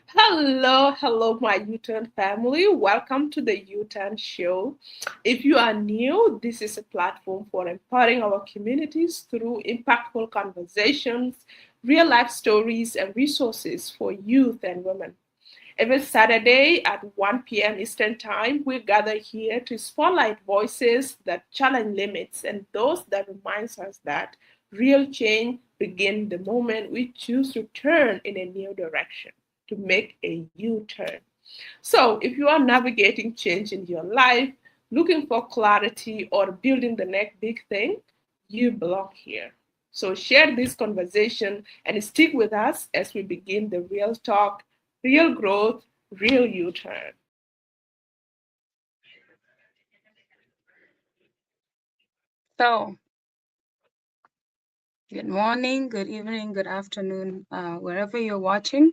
Hello, my U-Turn family. Welcome to the U-Turn Show. If you are new, this is a platform for empowering our communities through impactful conversations, real life stories, and resources for youth and women. Every Saturday at 1 p.m. Eastern Time, we gather here to spotlight voices that challenge limits and those that reminds us that real change begins the moment we choose to turn in a new direction, to make a U-turn. So, if you are navigating change in your life, looking for clarity, or building the next big thing, you belong here. So, share this conversation and stick with us as we begin the real talk, real growth, real U turn. So, good morning, good evening, good afternoon, wherever you're watching.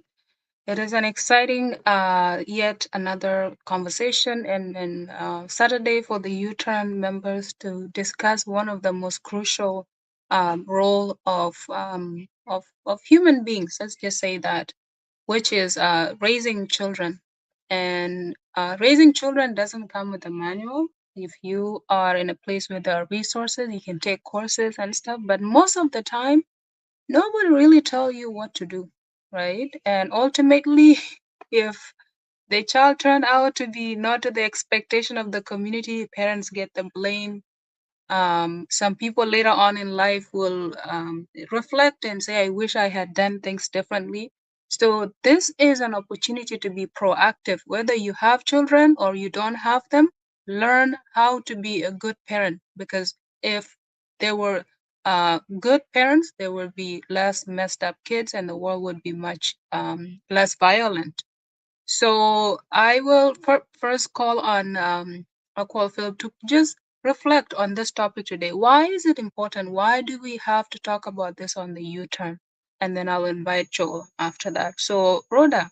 It is an exciting yet another conversation and Saturday for the U-Turn members to discuss one of the most crucial role of human beings. Let's just say that, which is raising children. And raising children doesn't come with a manual. If you are in a place with the resources, you can take courses and stuff. But most of the time, nobody really tell you what to do, right? And ultimately, if the child turned out to be not to the expectation of the community, parents get the blame. Some people later on in life will reflect and say, I wish I had done things differently. So, this is an opportunity to be proactive, whether you have children or you don't have them. Learn how to be a good parent because if there were good parents, there would be less messed up kids and the world would be much less violent. So I will first call on I'll call Philip to just reflect on this topic today. Why is it important? Why do we have to talk about this on the U-turn? And then I'll invite Joel after that. So Rhoda,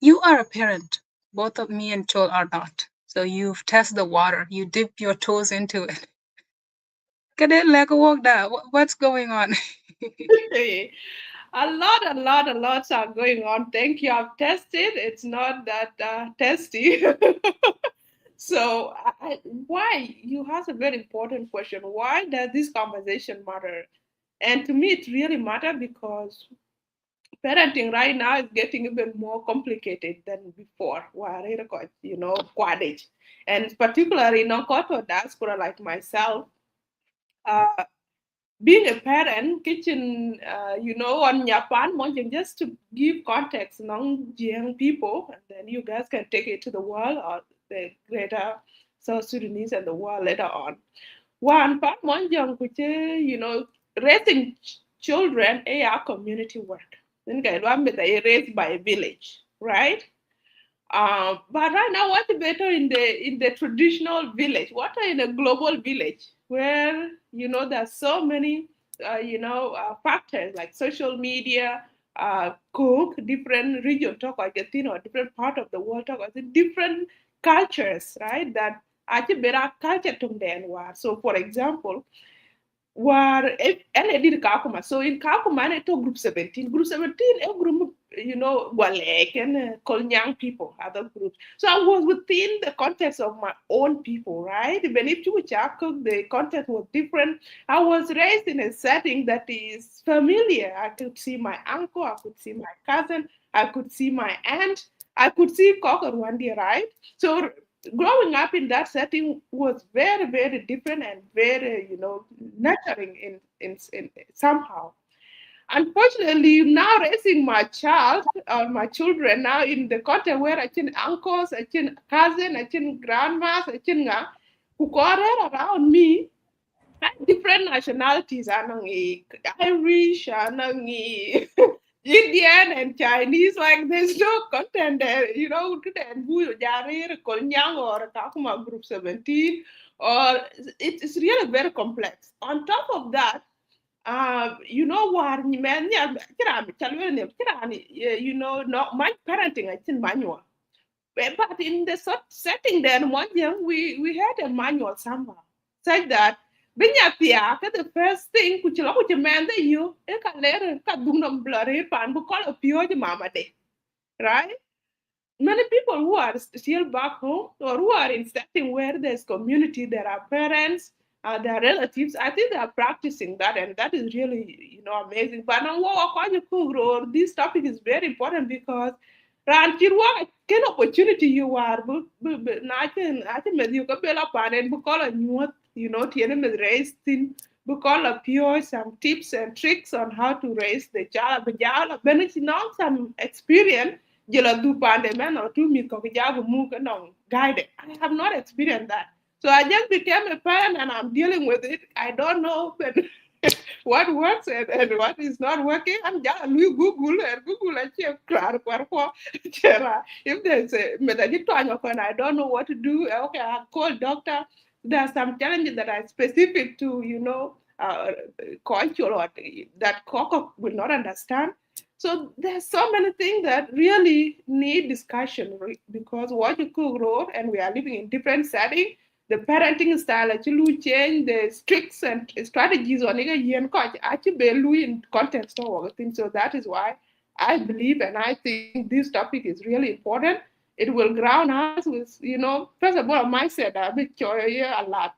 you are a parent. Both of me and Joel are not. So you've tested the water. You dip your toes into it. Kadet like a walk that. What's going on? A lot are going on. Thank you. I've tested. It's not that testy. Why? You asked a very important question. Why does this conversation matter? And to me, it really matters because parenting right now is getting even more complicated than before. Quadage. And particularly in Nonkoto diaspora like myself, uh, being a parent, kitchen, on Japan, just to give context among young people, and then you guys can take it to the world or the greater South Sudanese and the world later on. One part, one young, which, raising children, our community work. Then get one with a raised by a village, right? But right now, what's better in the traditional village? What are in a global village where there's so many factors like social media, cook different region talk like or different part of the world talk like different cultures, right? That actually better culture to them. So, for example, where ele did Kakuma. So in Kakuma, I took group 17. Group 17, a group, Walek and Kolnyang people, other groups. So I was within the context of my own people, right? Even if you cook, the context was different. I was raised in a setting that is familiar. I could see my uncle, I could see my cousin, I could see my aunt, I could see Cocker one day, right? So growing up in that setting was very, very different and very, nurturing in somehow. Unfortunately, now raising my child or my children now in the context where I can uncles, I can cousin, I can grandmas, I can who got around me, different nationalities, anangi Irish, anangi Indian and Chinese, like there's no content there, and who you Jarir, Kolnyang or Takuma Group 17, or it's really very complex. On top of that, war ni men ya kirani chalwele kirani not my parenting I think manual. But in the setting there, we had a manual somehow, such that binya pia the first thing kuchilo kuchimende you e ka lere ka dungnam blare pan bu kola pio mama de right? Many people who are still back home or who are in setting where there's community, there are parents, there are relatives. I think they are practicing that, and that is really, amazing. But now, this topic is very important because ran kirwa ken opportunity you are, but I can met you kabela panen bukola nyuot, tiene med raised thin bukola pure some tips and tricks on how to raise the child. But yeah, benefit now some experience jela du pande man or two mi ko jago mu no guide. I have not experienced that. So I just became a parent and I'm dealing with it. I don't know but what works and what is not working. I'm just Google and Google and check if there's a and I don't know what to do. Okay, I call doctor. There are some challenges that are specific to, culture or that Coco will not understand. So there's so many things that really need discussion because what you cook road and we are living in different settings. The parenting style actually change the tricks and strategies on actually in context of things. So that is why I believe and I think this topic is really important. It will ground us with, first of all, a mindset a bit a lot,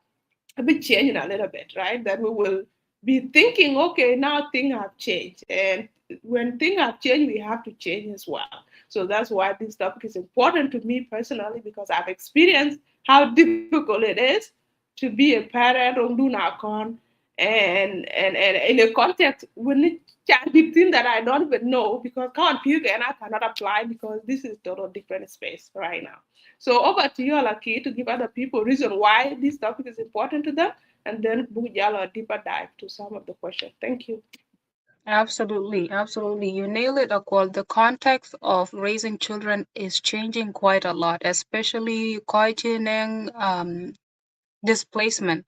a bit changing a little bit, right? That we will be thinking, okay, now things have changed. And when things have changed, we have to change as well. So that's why this topic is important to me personally because I've experienced how difficult it is to be a parent on Dunacon and in a context when it can be things that I don't even know because can't pick and I cannot apply because this is total different space right now. So over to you, Alaki, to give other people reason why this topic is important to them, and then Bujalo a deeper dive to some of the questions. Thank you. Absolutely, absolutely. You nail it, Akwal. The context of raising children is changing quite a lot, especially displacement.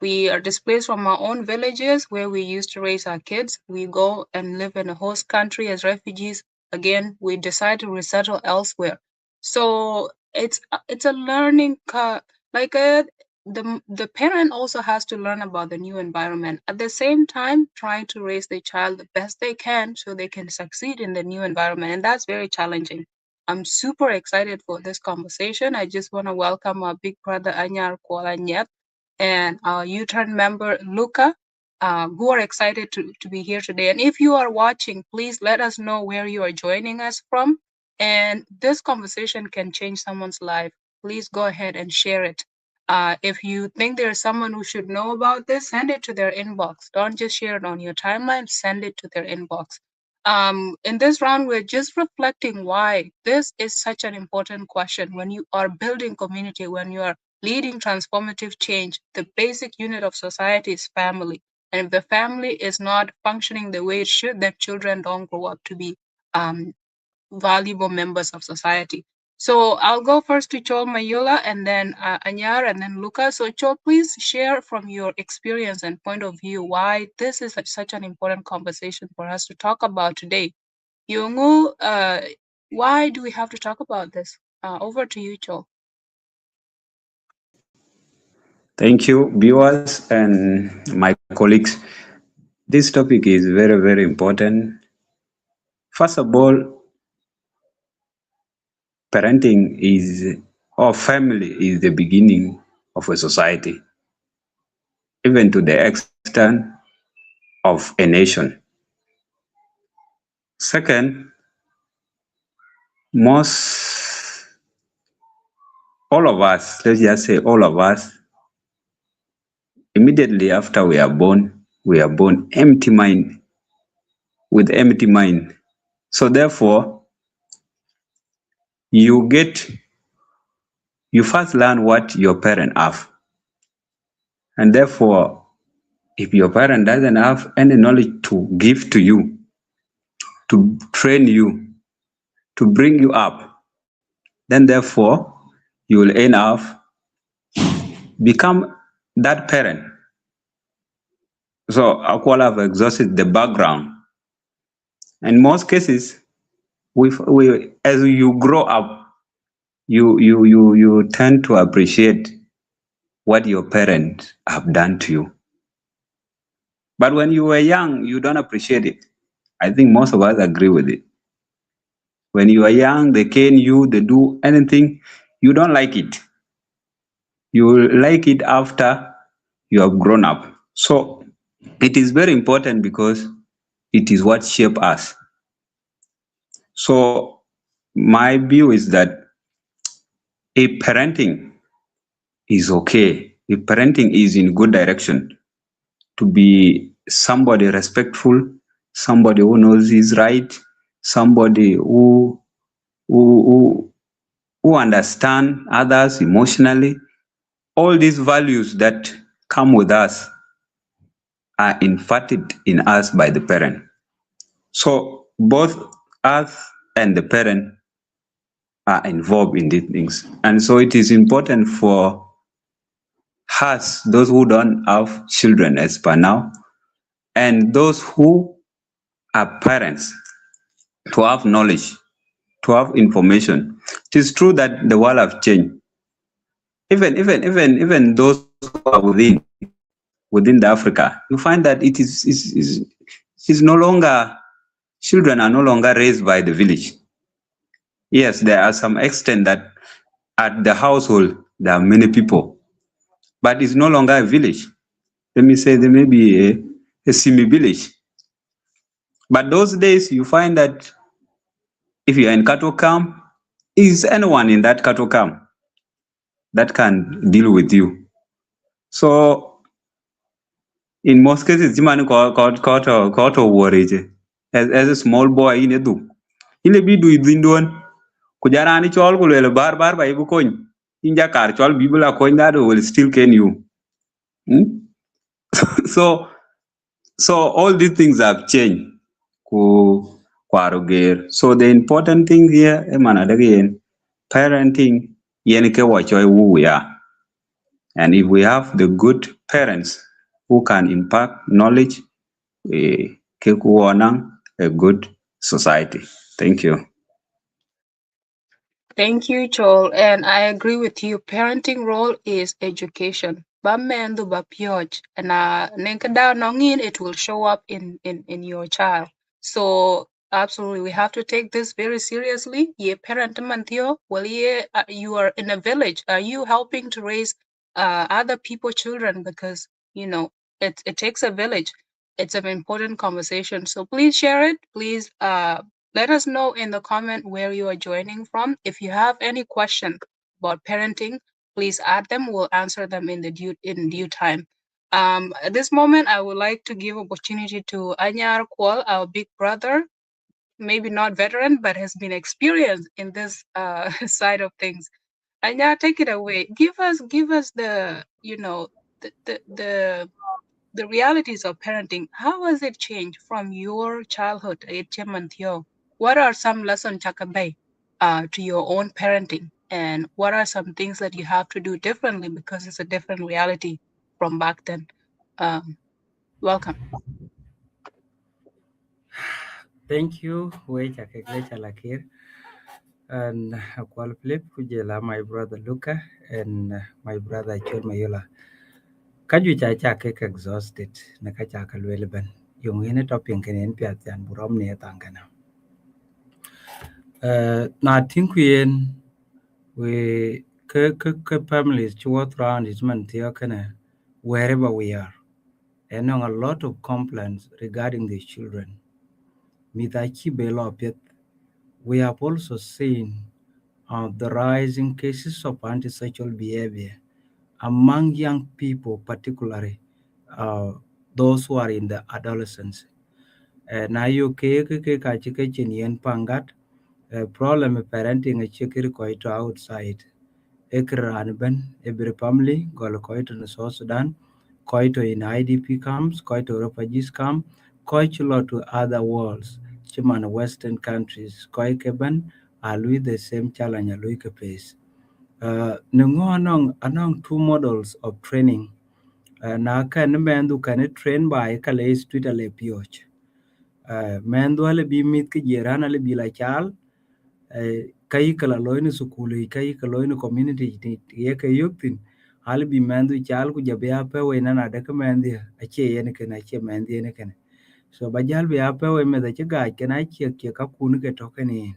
We are displaced from our own villages where we used to raise our kids. We go and live in a host country as refugees. Again, we decide to resettle elsewhere. So it's a learning curve. Like the parent also has to learn about the new environment. At the same time, trying to raise their child the best they can so they can succeed in the new environment, and that's very challenging. I'm super excited for this conversation. I just want to welcome our big brother Anyar Kuala Nyet and our U-Turn member Luca, who are excited to be here today. And if you are watching, please let us know where you are joining us from. And this conversation can change someone's life. Please go ahead and share it. If you think there's someone who should know about this, send it to their inbox. Don't just share it on your timeline, send it to their inbox. In this round, we're just reflecting why this is such an important question when you are building community, when you are leading transformative change. The basic unit of society is family. And if the family is not functioning the way it should, then children don't grow up to be valuable members of society. So I'll go first to Chol Mayula and then Anyar and then Luca. So Chol, please share from your experience and point of view why this is such an important conversation for us to talk about today. Yungu, why do we have to talk about this? Over to you, Chol. Thank you, viewers and my colleagues. This topic is very, very important. First of all, parenting is, or family is the beginning of a society, even to the extent of a nation. Second, all of us, let's just say all of us, immediately after we are born empty mind, with empty mind. So therefore, you first learn what your parent have. And therefore, if your parent doesn't have any knowledge to give to you, to train you, to bring you up, then therefore, you will end up become that parent. So Akwal have exhausted the background. In most cases, as you grow up, you tend to appreciate what your parents have done to you. But when you were young, you don't appreciate it. I think most of us agree with it. When you are young, they cane you, they do anything. You don't like it. You will like it after you have grown up. So it is very important because it is what shape us. So my view is that if parenting is okay, if parenting is in good direction, to be somebody respectful, somebody who knows his right, somebody who who understand others emotionally, all these values that come with us are imparted in us by the parent. So both us and the parent are involved in these things. And so it is important for us, those who don't have children as per now, and those who are parents, to have knowledge, to have information. It is true that the world have changed. Even those who are within the Africa, you find that it is no longer, children are no longer raised by the village. Yes, there are some extent that at the household there are many people, but it's no longer a village. Let me say there may be a semi-village. But those days you find that if you are in cattle camp, is anyone in that cattle camp that can deal with you. So in most cases, as a small boy in a do. In a bidu within one, Kujarani chol will bar by Bucoin. In Jakar chol Bibula coin that will still can you. Hmm? So all these things have changed. So the important thing here, again, parenting, yenike wachoy who we are. And if we have the good parents who can impact knowledge, a good society. Thank you. Thank you, Joel. And I agree with you. Parenting role is education. Bamendu bapyoj and nenkada nongin, it will show up in your child. So absolutely, we have to take this very seriously. Ye parent mantio, well, you are in a village. Are you helping to raise other people children? Because it takes a village. It's an important conversation. So please share it. Please let us know in the comment where you are joining from. If you have any question about parenting, please add them. We'll answer them in due time. At this moment, I would like to give opportunity to Anyar Kwal, our big brother, maybe not veteran, but has been experienced in this side of things. Anyar, take it away. Give us the the realities of parenting. How has it changed from your childhood at Chemantio? What are some lessons Chakabe to your own parenting? And what are some things that you have to do differently because it's a different reality from back then? Welcome. Thank you, Lakir, and Akwal Flip, Kujela, my brother Luca, and my brother Chol Mayola. Kaju Chacha cake exhausted, Nakachaka Lwelban, Yung in a topping can in Piat and Buromnia Tangana. Na think we families towards round is man wherever we are, and a lot of complaints regarding the children. Mithachi Belo Piet, we have also seen the rising cases of antisocial behavior among young people, particularly those who are in the adolescence. Na yo ke ka chike yen pangat problem parenting a chikir koito outside. Ekran ben every family gol koito in South Sudan, koito in IDP camps, koito refugees camp, koito to other worlds, chiman Western countries, koike are with the same challenge lui ke face. Nungo anong two models of training. Na kan mendu kan train by kale street ale pioch. Mendu ale bi mit ke jeran ale bi la chal kai kala loine sukuli kai kala loine community ye ke yuktin ale bi mendu chal ku jabe ape we na de mendi ache yen ke na che mendi ne so bajal bi ape we me da che ga ke na che ke ka kun ke to ke ni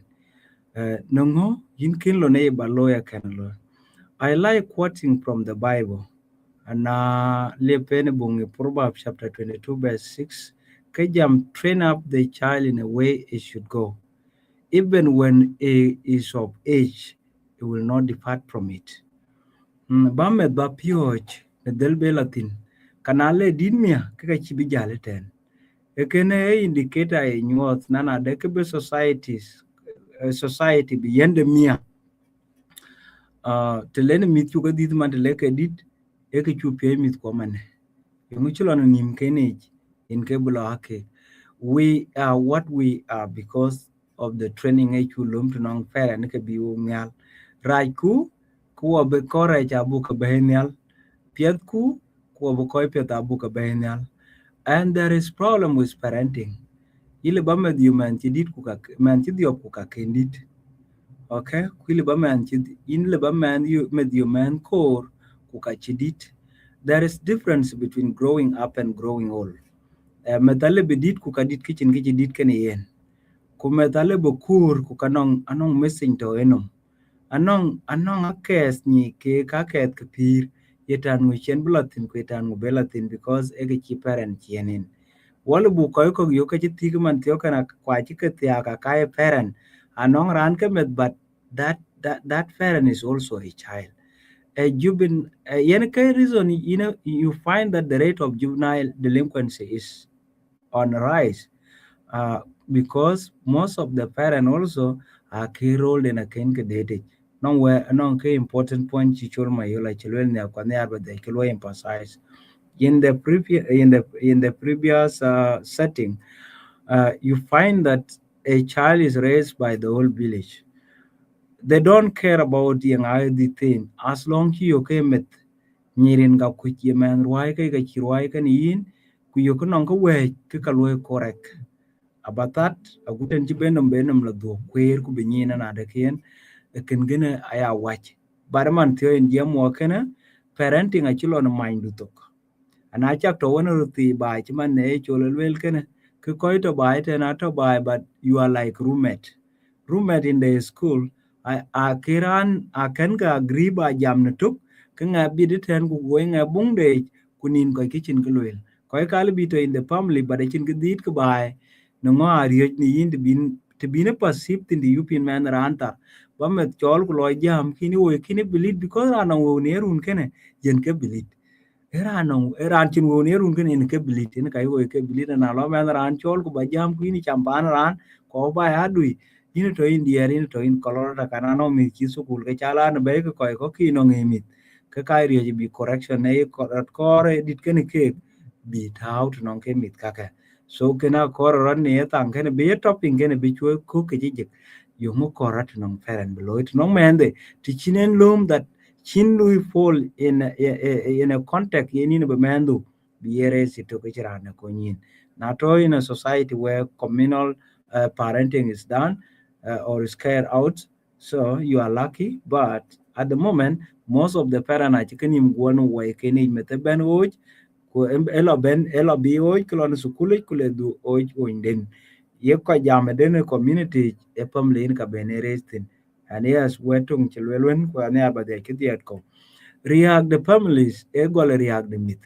Nongo yin kin lo ne ba lawyer kan lo. I like quoting from the Bible. And lepene bungi Proverbs chapter 22 verse 6. Kajam train up the child in a way it should go. Even when it is of age, it will not depart from it. Bamet ba pioch ne delbe latin. Kanale dinmia kaka chibi jale ten. Ekene indicator e nyuoth nana dekebe society bi yende mia. Telene mit chuka dit man teleke dit eke chupie mit kwa mane. Yunguchulano nim kenage in kebula hake. We are what we are because of the training lum to non fair and ke biu nyal. Raiku kuwa be kore chabu ka behenyal. Pietku kuwa be koi piet abu ka behenyal. And there is problem with parenting. Ile ba med yu man chidit kuka man chidiop kuka kendit. Okay, kwili ba man chid in le ba man yu med yu man core kuka chidit. There is difference between growing up and growing old. Metale bedit kukadit kitchen dit kan yen. Kumetale bokur kukanong anong messing to enom. Anong akes ni ke kaket kapir yetan nguchen bulatin kwetan ngubelatin because ege chi parent chienin. Walu bu koy ko yo kachi tigman tiyo kana kwachi ke tiaka kaya parent. Anong ran kemet but that parent is also a child. Reason you find that the rate of juvenile delinquency is on rise because most of the parents also are key role in a kin dating. Nowhere non important point chichol mayola chilwell ne akwane but they kilo emphasize in the previous setting. You find that a child is raised by the whole village. They don't care about yung ID thing as long as you came with nyirin ga kuchi man ruai ka chiruai kan yin ku yo kan ko we ka loy correct about that a guten ji benum la do kwer ku benyina na da ken ken gene aya watch barman tio in jam wo kana parenting a chilo no mind tok ana chak to wono ruti ba chi man ne cholo wel kana ke ko to ba te na to ba but you are like roommate in the school. I can agree by jam na tuk kanga bidi ten ku going a bung de kunin ko kitchen kulwel ko kal bito in the family but chin gidit ku bai no ngari ni yin to be a passive in the European man ranta bamet chol ku lo jam kini wo kini believe because ana wo ne run kene yen ke believe eran chin wo ne run kene in ke believe in kai wo ke believe na lo man ran chol ku ba jam kini champan ran ko ba adui in to India in to in Colorado kanano mi chisu kul ke chala na be ko kino ngimit ke kai ri bi correction ne kore dit ken ke bi tau to non ke mit kaka so kena kor ran ne tang ken be topping ken bi chwe ku ke ji yo mo korat non parent below it non mende ti chinen lum that chin lui fall in a contact yin be mendu bi ere to ke chirana ko nyin na to in a society where communal parenting is done or is carried out. So you are lucky. But at the moment, most of the parents are taking him one way. Can he met a ben oj? Ela bi oj kulon sukule kule du oj oinden. Ye ko jam den community e family in ka bene restin. And yes, wetung chilwelwen ko ne abade kitiat ko. React the families e gol react the myth.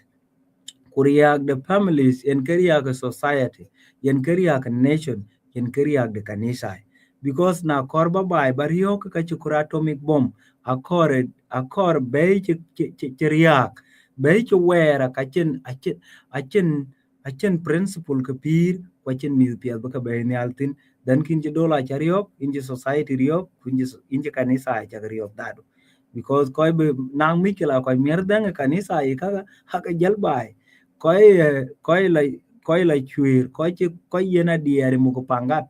Kuriak the families in Kariak society, in Kariak nation, in Kariak the Kanisa. Because na korba by bariok kachukura atomic bomb, a core bay chiriak, bay where a kachin principle kapir, wachin milpia baka bay altin, then kinji dola chariok, inji society riok, inji kanisa chagriok dadu. Because koi be nang mikila koi mirdang kanisa ika haka jalbai. Koi la chuir koi yena diari muko pangat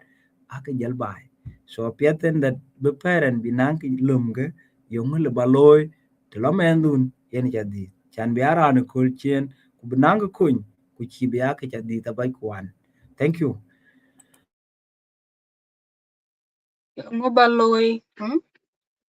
aka jalbai so piaten that be parent binang ki lumge yung le baloy to lo mendun yen jadi chan biara no kulchen ku binang kun ku chi bia ka jadi tabai kwan. Thank you.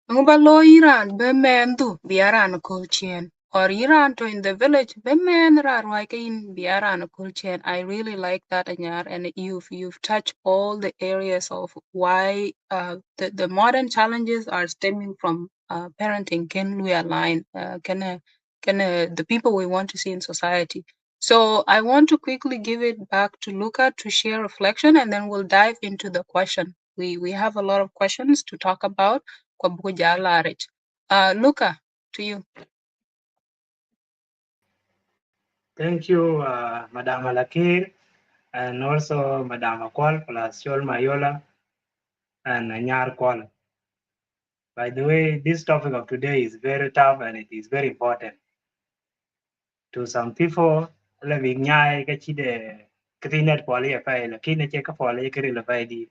Ngobaloy iran be mendu biaran ko chien or Iranto in the village, women are like in Biara culture. I really like that, Anyar, and you've touched all the areas of why the modern challenges are stemming from parenting. Can we align? Can the people we want to see in society? So I want to quickly give it back to Luca to share reflection, and then we'll dive into the question. We have a lot of questions to talk about. Luca, to you. Thank you, Madam Alakir, and also Madam Akwal plus Shol Mayola and Anyar Kwal. By the way, this topic of today is very tough and it is very important. To some people, la big nyai ka chi de katinet poli afai la kine che ka poli kiri la fai di.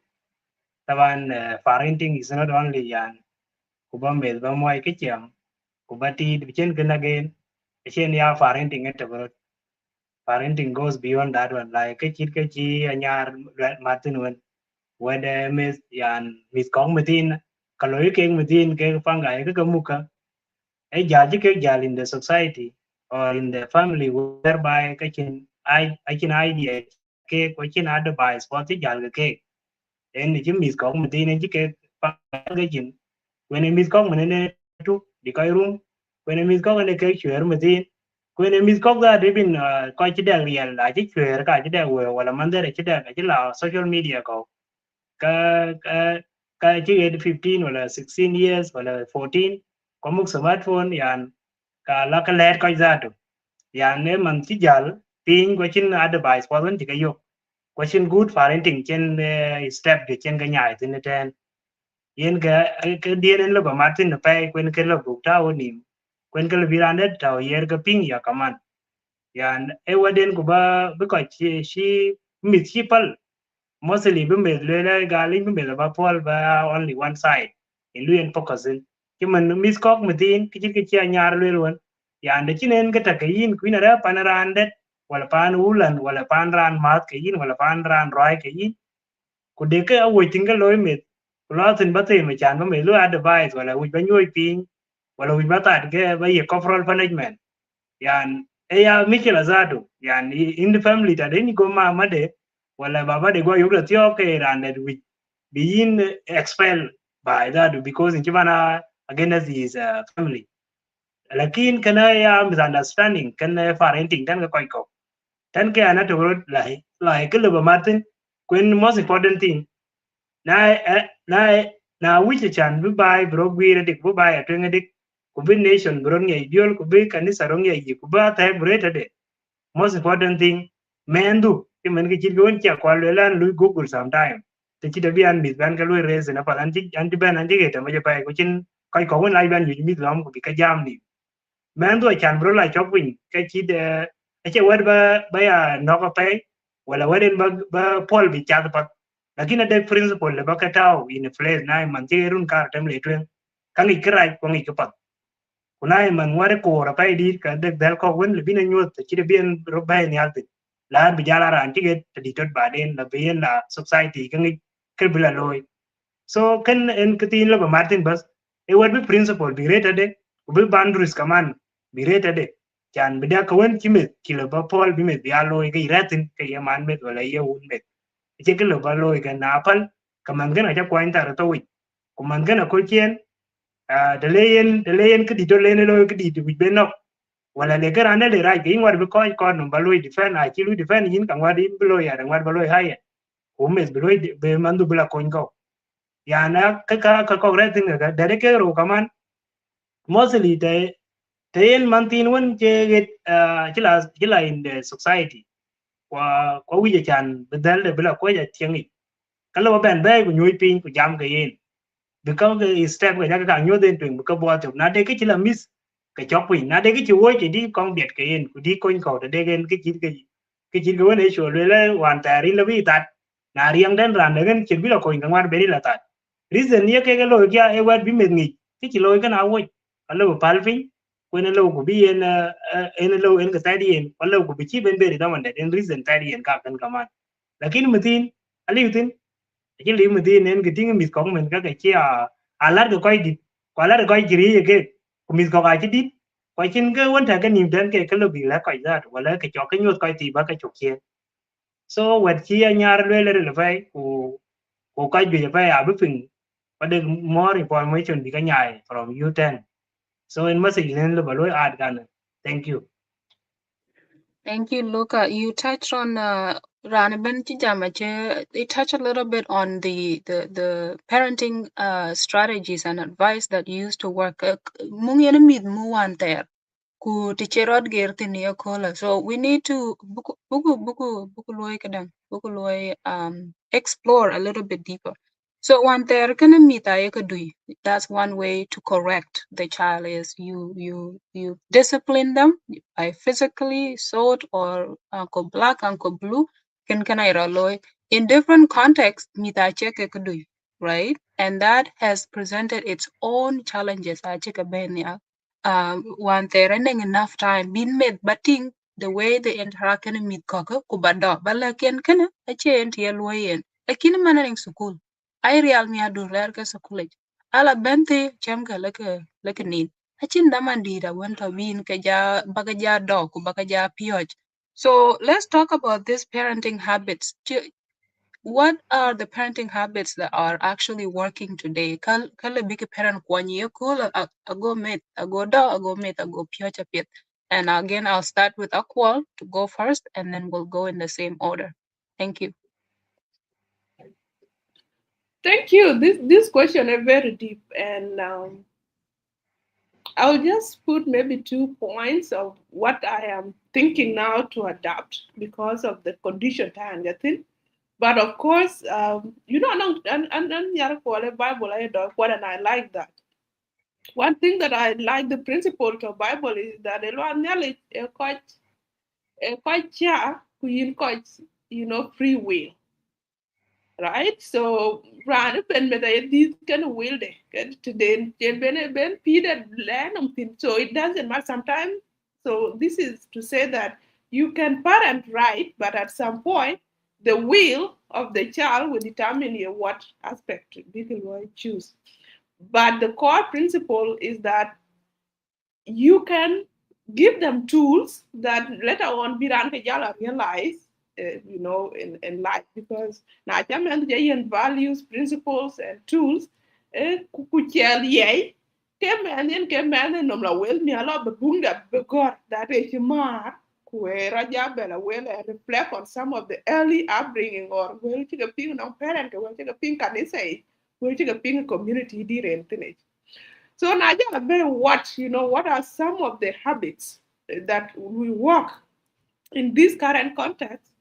Taban parenting is not only yan kuba med ba moy ke chiam kuba ti bichen gana again chen ya parenting et bro. Parenting goes beyond that one like cái chi anyar Martin one whether miss yan miss kong metin kaloi keng metin ke pangai ke muka e jaji ke jal in the society or in the family whereby I can idea ke ko chin advice for ti jal ke en ni miss kong metin en ke pangai chin when miss kong menen tu di kai room when miss kong ne ke chwer metin when miss kong da debin ko chi da real la chi chwer ka chi da we wala mandere chi da chi la social media ko ka ka chi 15 wala 16 years wala 14 có một smartphone yan ka la ka let ko zato yan ne man chi jal pin ko chin advice ko vẫn chỉ cái yok ko chin good parenting chen step de chen ga nyai tin ten yen cái dien lo ba martin no pai kwen ke lo bu ta oni kwen ke lo virande ta yer ka ping ya kaman yan e waden ko ba ko chi mi chi pal mostly be me le gali be me ba pol ba only one side in luyen focusing ki man mis kok mutin ki ki chi nyar le lon ya de chinen ga ta yin ku na ra panarandet wala pan ulan wala pan ran mat ke yin wala pan ran roi ke yin ku de ke awo tinga loy met lo tin ba te me chan ba me lo advice wala wi ba nyoy pin wala wi ba ta ke ba ye corporal punishment yan e ya mikila zato yan in the family ta den go ma de wala baba de go yoga tio ke rande we being expelled by that because in Chibana against his family lakin kana ya misunderstanding kana parenting kan ko ko tan ke ana to lai ke lo martin when most important thing na na which chan bu bai bro gwi dik bu bai atwen dik ku bi nation bro ngi diol ku bi kanisa ro ngi ku ba ta breta de most important thing mendu ti men ki chit gon cha kwa le lan lu google sometime te chit bi an mit ban ka lu raise na pa an ti ban an ti ke ta ma pa ko chin kai ko wen lai ban yu mit lom ku bi ka jam ni mendu chan bro la chok win ka chit che wad ba ya no ka pe wala waden ba pol bi cha pa lakini de principle le ba ka tao in place na man ti run ka tem le twen ka ngi krai ko ngi ka pa kunai man ware ko ra pai di ka de dal ko wen le bina nyot ti de bien ro bai ni alti la bi jala ran ti get di tot ba den la bien la society ka ngi ke bila loy so kan en katin la ba martin bas e wad bi principle bi reta de bi boundaries kaman bi reta de chan bi da ka wen ti me ki la ba pol bi me bi aloy ke ratin ke ya man me wala ye un me che ke la ba loy ka na pal kaman gana ja kwanta ra to wi kuman gana ko chien de leyen ke dito lene lo ke dito bi benok wala le garane le rai ke ngwar bi ko no baloi defend a chi lu defend yin kan wadi bilo ya ngwar baloi haye o mes bilo be mandu bila ko ngo ya na ka ko retin ga de ke ro kaman mostly te yen mantin won che get chila in the society kwa wi chan bedal de bila ko ya tiengi kala ben be ku nyoy pin ku jam ke yin because cái step cái cái càng nhớ đến chuyện cái bao nhiêu na đây cái chỉ là miss cái chọc quỷ na đây cái chữ ôi chỉ đi con biệt cái in đi coi cầu để đây cái chỉ cái vấn đề số là hoàn toàn là vì tạt na riêng đến làm đấy chỉ biết là coi cái ngoan bên là tạt reason như cái lỗi kia em quen bị mình nghỉ cái chỉ lỗi cái nào ôi cái lỗi palpin quên lỗi của bi en lỗi en cái tai đi en cái lỗi của bi chỉ bên bên đó mà để reason tai đi en cả cần kaman lakin mutin ali mutin cái lý mình tin nên cái tiếng mình có mình các cái chia lat cái coi đi qua lat coi chỉ cái mình có cái dit Kwa chin cái vấn đề cái niềm đến cái lo bị lá coi ra wala cái cho cái nhut coi ti ba cái chok kia so what chi nyar le fai ku coi bi fai a bu ping but the more information bị cái nhai from U10 so in message len lo ba lo add gan thank you. Thank you, Luca. You touched on Ranaban Chijamache. It touched a little bit on the parenting strategies and advice that used to work. Mungyana mid muwan ter ku ticherod gertin yakola. So we need to explore a little bit deeper. So one there kana mita yakadui. That's one way to correct the child is you discipline them by physically sort or uncle black uncle blue can I in different contexts mita check yakadui, right? And that has presented its own challenges. I check a one there ending enough time being made batting the way they interact in meet kaka kubado balakian kana a chain tielwayen lakini manaring school I real mi adu rer ka school ala bente chamka laka nin achin daman dida wanta bin ka ja baga ja do ku baga ja pioj. So let's talk about these parenting habits. What are the parenting habits that are actually working today? Kala big parent kwani yakul ago met ago da ago met ago piocha pit. And again, I'll start with Akwal to go first, and then we'll go in the same order. Thank you. Thank you. This question is very deep, and I'll just put maybe 2 points of what I am thinking now to adapt because of the condition time. But of course, and Bible and I like that. One thing that I like the principle of Bible is that free will, right? So ran ben this kind of will today ben Peter land so it doesn't matter sometimes. So this is to say that you can parent right, but at some point the will of the child will determine what aspect people will choose. But the core principle is that you can give them tools that later on Biran Kajala realize, in life, because now values, principles, and tools, kukuchel yay, kemen nomla wel ni alo bebunda begor that is mar kuera jabela well and reflect on some of the early upbringing or well to the ping no parent well to the ping can they say well to the ping community direct. So now what are some of the habits that we work in this current context?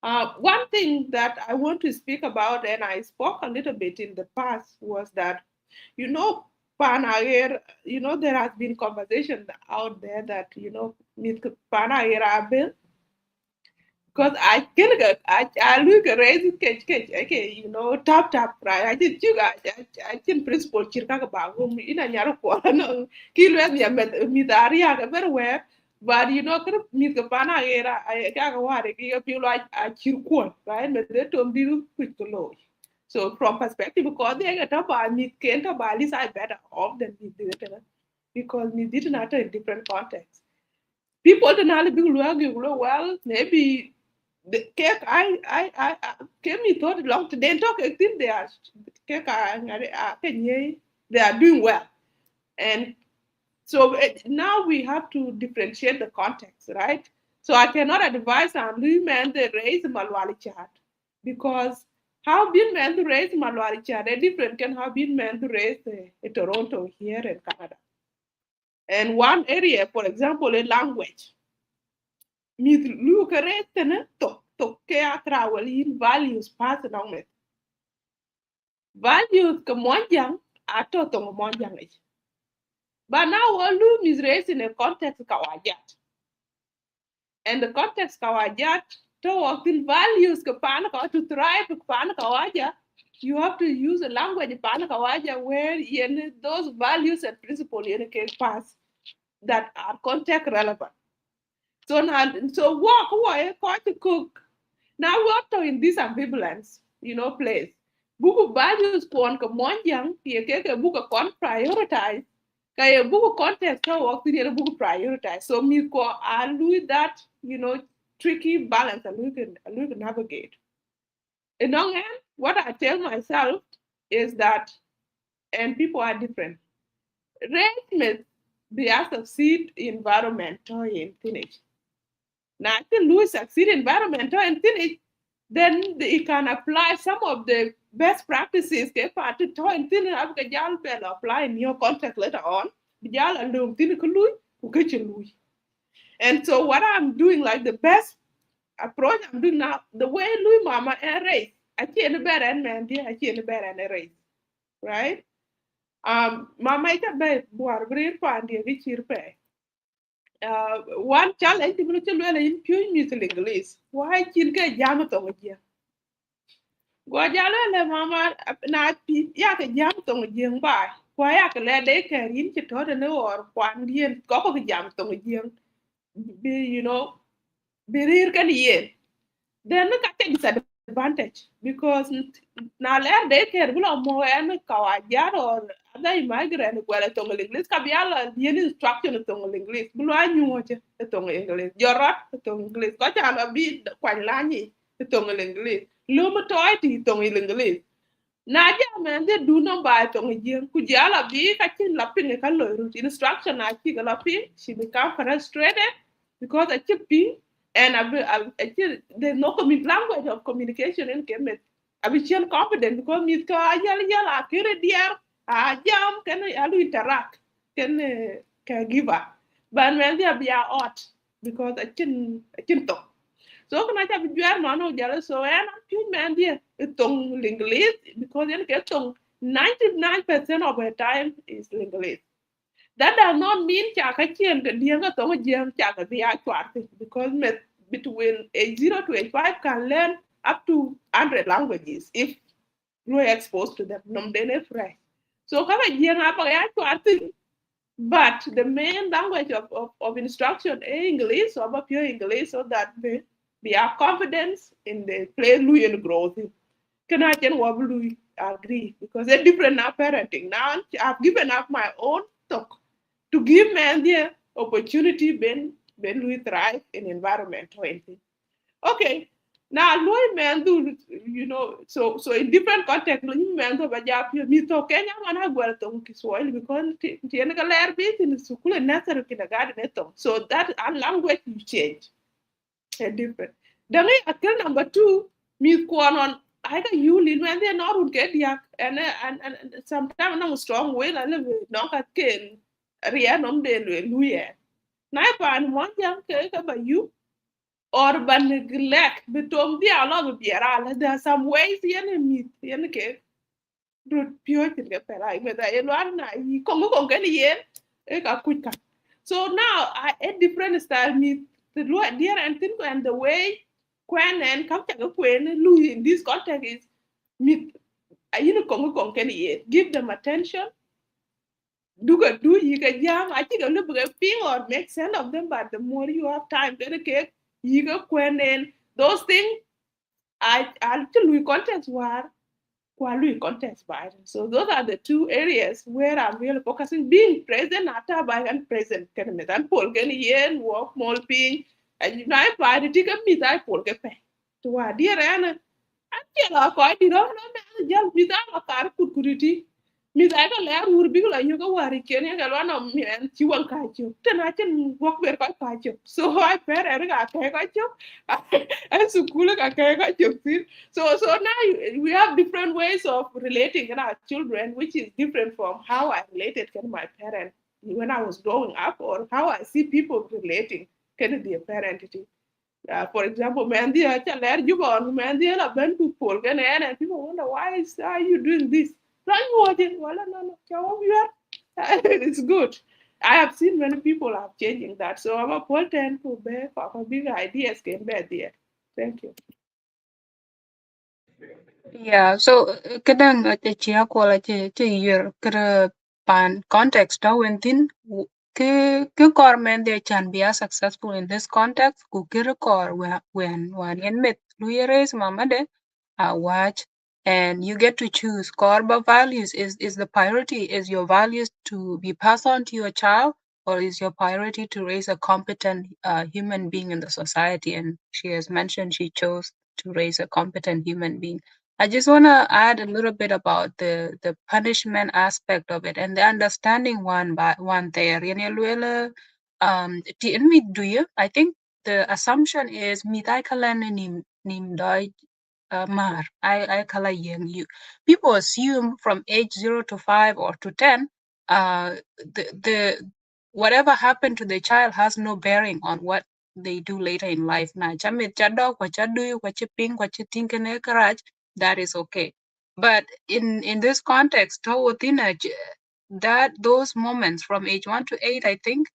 One thing that I want to speak about, and I spoke a little bit in the past, was that, there has been conversation out there that, because I look at raise okay, tap right. I did you guys I think principle chirka ba in a nyaro ko no kilo mi daria very well, but kan mi ka pana era I ka ware ki feel like a chirko right me de tom diru kwikolo. So from perspective, because they get up by me can't about least I better off than me did because me didn't matter in different contexts. People don't argue well, maybe the cake I came me thought long today talk I think they are cake they are doing well. And so now we have to differentiate the context, right? So I cannot advise on women they raise Malwali chat because how been men to raise Malwali chat are different can have been men to raise Toronto here in Canada. And one area, for example, a language. Mit lukerete to ke atrawal in values pass along with. Values ke monjang ato to monjang ich. But now all loom is raised in a context kawajat. And the context kawajat to work in values ke panaka to thrive ke panaka waja, you have to use a language panaka waja where those values and principles can pass that are context relevant. So now, so walk away, quite to cook. Now what in this ambivalence, place. Book values kon ka monjang, ye ke book kon prioritize kaya book context ka work in book prioritize. So me ko I lose that, tricky balance and we can navigate. In long end, what I tell myself is that, and people are different. Race may be a succeed environment or in teenage. Now, if you succeed environment or in teenage, then you can apply some of the best practices ke pa to in teenage ab ka jal apply in your context later on. Bijal alum teenage ku lui ku ke lui. And so what I'm doing, like the best approach I'm doing now, the way Louis Mama and race, I can't bear and man, dear, I can't bear and race, right? Mama ita be buar brir pandi gi chirpe. One challenge to go to in pure music English. Why chin ke jam to ngia. Go jalo le mama na pi ya ke jam to ngia ba. Why ya ke le de ke rin chi to ne or kwan dien ko jam to ngia. Be birir kan yen. Then look at the disadvantage because now let they care below more and kawajar or other immigrant where a tongue English kabiala yen instruction of tongue English below I knew what a tongue English your rat a tongue English got a bit quite lany the tongue English luma toy tongue English Naja man they do not buy tongue yen kujala be catching lapping a color instruction I think a lapping she become frustrated because I keep being and there's no language of communication in Kemet. I be confident because me ka yala kere dear jam can I interact can give up. But when they be out because I can talk. So can I have a no jealous so and I'm few man there tongue linguist because you get tongue 99% of the time is linguist. That does not mean chaka chien ke dianga to jam chaka be actually because between age 0 to age 5 can learn up to 100 languages if you are exposed to them. Nom dene fry. So kama jianga pa actually but the main language of instruction is English or pure English so that we are confidence in the play Louis and growth. Can I can wobbly agree because they're different now parenting. Now I've given up my own talk to give men the opportunity when we thrive in environment or anything. Okay. Now, Louis men do so in different context, Louis men do bajap me to Kenya man ha gwal to Kiswahili because tiene ka learn bit in school and necessary kindergarten eto. So that language you change. A different. Then I kill number 2, me kwan on I got you little when they're not get yak and sometimes I'm strong way I live no ka ken ria nom de Louis. Na pan one young cake about you or ban neglect betom dia lo biera there are some ways yen meet yen ke rut pure tin ke pera me da yen wan na yi ko ke yen e ka kuka so now I a different style meet the lo dear and think and the way when and come to when lu in this context is meet you know ko ke yen give them attention do you can jam I think a little bit ping or make sense of them but the more you have time to you go when those things I Louis contest war Louis contest by so those are the 2 areas where I'm really focusing being present at by and present can me and Paul can yen walk more ping and you know by the ticket me that Paul get pay to what dear Anna I tell quite you know no just me that a car kuriti mi da ga le ur bi la yo ga wari ken ya ga no mi en ti wan ka chu ten I can walk ver ka ka chu so I per er ga ka chu and su kula ka ka chu so now we have different ways of relating with our children which is different from how I related with my parents when I was growing up or how I see people relating can be a parent for example, Mandy, I tell you on Mandy, I've been to Paul, and people wonder why are you doing this? Well, no, it's good. I have seen many people are changing that. So I'm a potent to bear for big ideas came back there. Thank you. Yeah, so kadang chia ko la che year kra pan context da wentin ke kor men they can be successful in this context ku kir kor when yen met lu yeres mama de a watch and you get to choose. Korba values is the priority. Is your values to be passed on to your child, or is your priority to raise a competent human being in the society? And she has mentioned she chose to raise a competent human being. I just want to add a little bit about the punishment aspect of it and the understanding one by one there. Do you? I think the assumption is mitai kalan nim doi mar. I kala yang you. People assume from age 0 to 5 or to 10, the whatever happened to the child has no bearing on what they do later in life. Na chamit chadok kwa chadu kwa chiping kwa chitinkene karaj, that is okay. But in this context, that those moments from age 1 to 8, I think,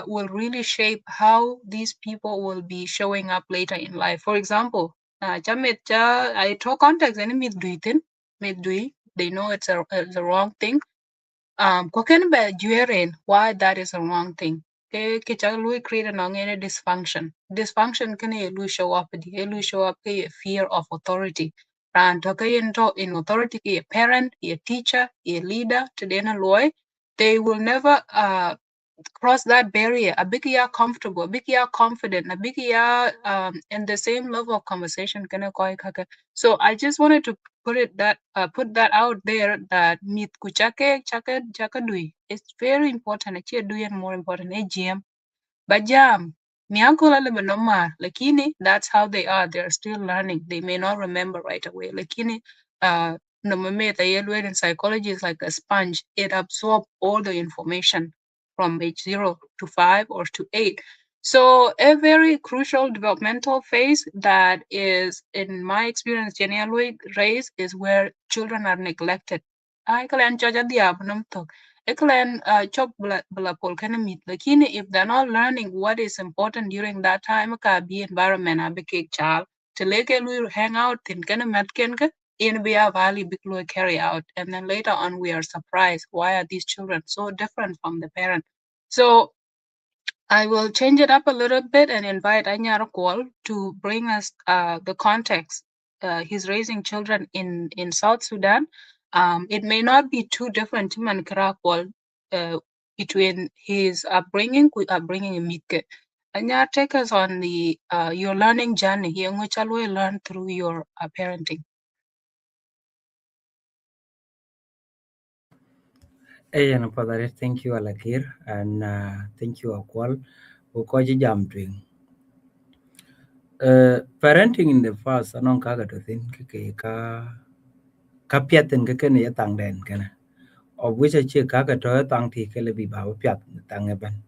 will really shape how these people will be showing up later in life. For example, I talk context and midui, they know it's a wrong thing. Koken be jueren why that is a wrong thing. Ke lui create an any dysfunction. Dysfunction can lu show up show up a fear of authority. And in authority a parent, a teacher, a leader, to the loy, they will never cross that barrier. A big ya comfortable, a big ya confident, a big ya in the same level of conversation. So I just wanted to put that out there that meet kuchake chaka dui. It's very important. Actually, dui and more important. AGM. Bajam. Miankola lebenomar. Lakini, that's how they are. They're still learning. They may not remember right away. Lakini, in psychology is like a sponge. It absorbs all the information from age 0 to 5 or to 8. So a very crucial developmental phase that is, in my experience, generally raised is where children are neglected. Lakini if they're not learning what is important during that time, be environment abike child to hang out in in value big carry out, and then later on we are surprised why are these children so different from the parent. So I will change it up a little bit and invite Anyar Kwal to bring us the context. He's raising children in South Sudan. It may not be too different between his upbringing in Mitke. Anyar, take us on the your learning journey here, which I will learn through your parenting. Thank you, Alakir, and thank you, Akwal, for koji jam twing. Parenting in the past, anong kaga to thin ka piatin ke ken ya tang den kana. Of which I check kaga to tang ti kele bi ba piat tang ban.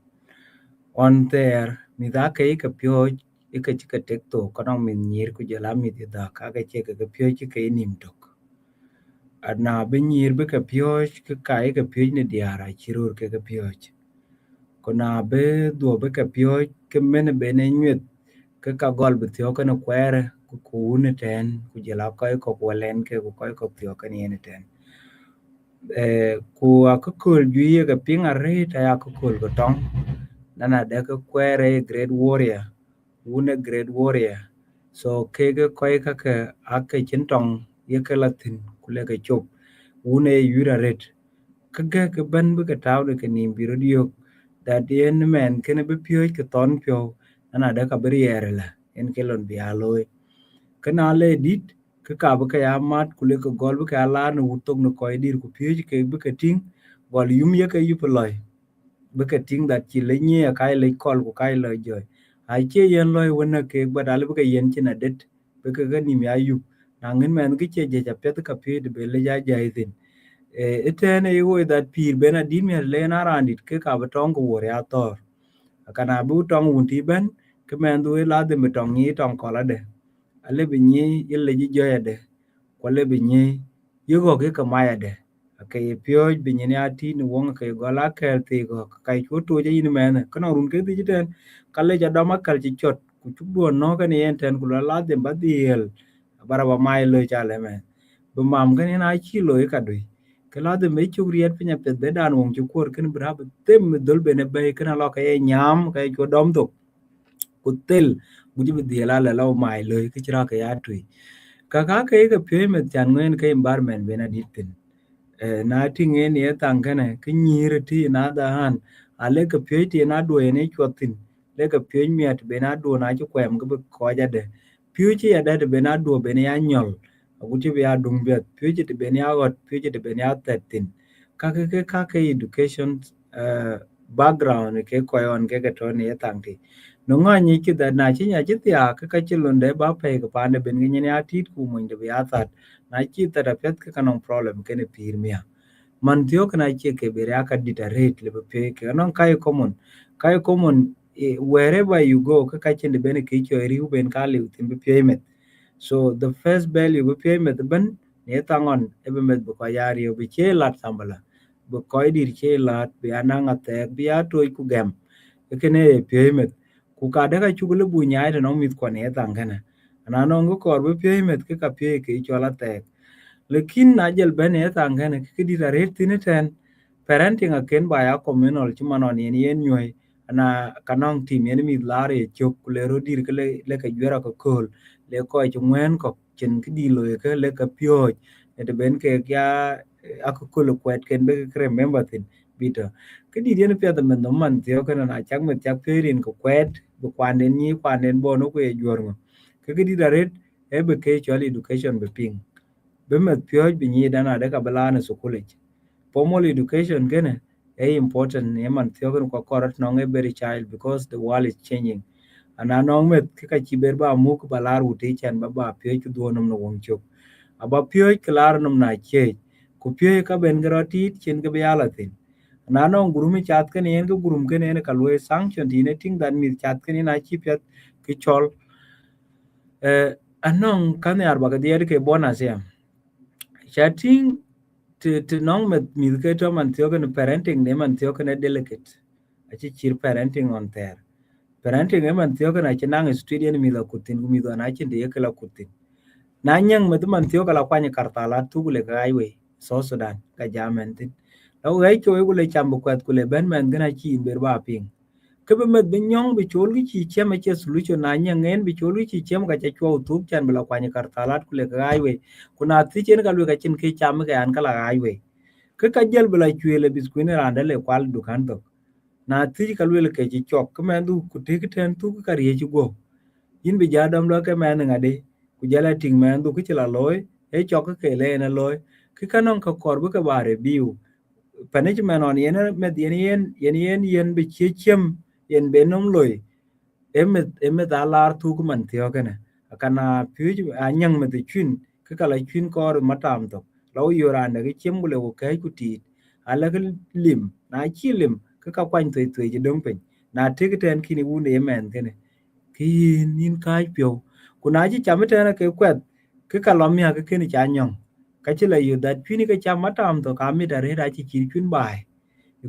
On there, mi da ke ka pyo ika chika tek to kanong min nyir ku jala mi da kaga check ka pyo chika nim tok. Adna bin nyir be ka pyo ka kai ka pyo ni diara chirur ke ka pyo. Kona be do be ka pyo ke men be ne nyet ka gol be thio kana kwere ku ne ten ku jala ko walen ke ko thio kan yen ten. Ku akukul juye ka pinga re ta akukul ko tong nana de ka kwere great warrior une great warrior so kege koi ka ake chintong ye ka latin kule ka chop une yura ret kaga ka ban bu ka taw de ka nim biro dio that the end man can be pure ka ton pyo nana de ka barriere la en kelon bi aloy kana le dit ka ba ka ya mat kule ka gol bu ka la no utong no koy dir ku pye ke bu ka ting gol yum ye ka yuploi bu ka ting that chi le nye kai le kol ku kai le joy ai che yen loy wona ke ba dal bu ka yen china det bu ka ga nim ya yu na ngin men ki che je ja pet ka pye de be le ja ja izin itene yo that pir bena dimya le na randit ke ka ba tong ko wor ya tor kana bu tong un ti ben ke men du la de tong ni tong ko la de ale bi ni yelle ji joya de ko le bi ni yugo ke ka maya de ke pyo bi ni ati ni wong ke go la ke ti go kai ko to je ni men kana run ke ti ten kale ja dama kal ci chot ku chu do no ka ni en ten ku la de ba diel bara ba mai le cha le men bu mam ka ni na chi lo ka dui ke la de me chu riet pinya pe be dan wong chu kor ken bra ba tem dol be ne be kana lo ka e nyam ka ko dom to ku tel guji bi diela la law mai le ki chira ka ya tui Kaka ke payment chan ngwen ke environment bena ditin. Na tingen ye tangane ke nyire ti na da han ale ke pye na do ne chotin le ke pye miat bena do na chu kwem ke ko ja de pye chi ya de bena do bena ya nyol aguti be ya dung bet pye chi bena ya got pye chi bena ya tetin kake education background ke ko yon ke to ne tangti no ngani ki da na chi nya chi ya ka chi lunde ba pe ke pa ne ben ni ya tit ku mun de ya tat na chi ta da pet ke kanong problem ke ne pir mia man tiyo kana che ke bere aka dita rate le pe ke non kai common wherever you go ka ka chen de bene ke cho ri ben ka le tin be payment so the first value be payment ben ne tangon e be met bu ko yari be che lat sambala bu ko dir che lat be ananga te be ato ku gam e ke ne payment ku ka de ka chugule bu nya de no mit ko ne tangana ana no ko be payment ke ka pe ke cho la te lekin na jel bene tangane ke di ret tiniten parenting again by a communal chumanon yen nyoy na kanong team yen mi lare chok le rodir ke le ka jwera ko kol le ko chungwen ko chen ke di lo ke le ka pyo e de ben ke ya akukul kwet ken be ke remember tin bita ke di yen pe da men no man tio kana na chak me chak perin ko kwet bu kwanen ni kwanen bono ko e jorngo ke di ret e be ke chol education be ping Bimet piyoj bi nyi dana de kabela su college. Formal education gene important yeman thiyogen kwa korot nong every child because the world is changing. Ana nong met kika chiber ba muk balar uti chan ba piyoj ku duonum no wong chuk. Aba piyoj klar num na chej. Ku piyoj ka ben garotit chen ke bialatin. Na nong gurumi chat ken yen ke gurum ken yen kalwe sanction tine ting dan mit chat ken na chipyat ki chol. Anong kan yar baga dier ke bonus ya. Chatting to nong met mi ke to man tiyo kan parenting ne man tiyo kan delicate achi chir parenting on there parenting e man tiyo kan achi nang studio mi la kutin mi do na achi de kala kutin na nyang met man tiyo kala kwanya kartala tugule ka aiwe so Sudan ka jamentin law gai cho e gule chambu kwat kule ben man gana chi ber ba ping ke be met ben nyong be chol gi chi chema che solution na nyang en be chol gi chi chem ka cha cho tu chan bela kwanya kartala kule ka aiwe kuna ti chen ka lu ka chin ke cham ka an kala aiwe ke ka jel bela chwele biskwini randa le kwal dukan to na ti ka lwel ke chi chok ke men du ku te ten tu ka rie chi go yin bi jadam lo ke men ngade ku jala ting men du ke la loy e chok ke le na loy ke kanon ka kor bu ka bare biu pane chi men on yen me yen bi chi chem yen be nom loy emet alar tu ku man thio kana kana pyu anyang me de chun ke kala chun kor matam to law yoranda ke chem gule ko kai ku ti ala ke lim na chi lim ke ka kwan tui tui ji dong pen na te ke ten kini wu ne men kene ki nin kai pyo ku na ji cham ten ke kwet ke ka lom ya ke kini cha nyong ka chi la yu dat pini ke cham matam to ka mi da re da chi chi chun bai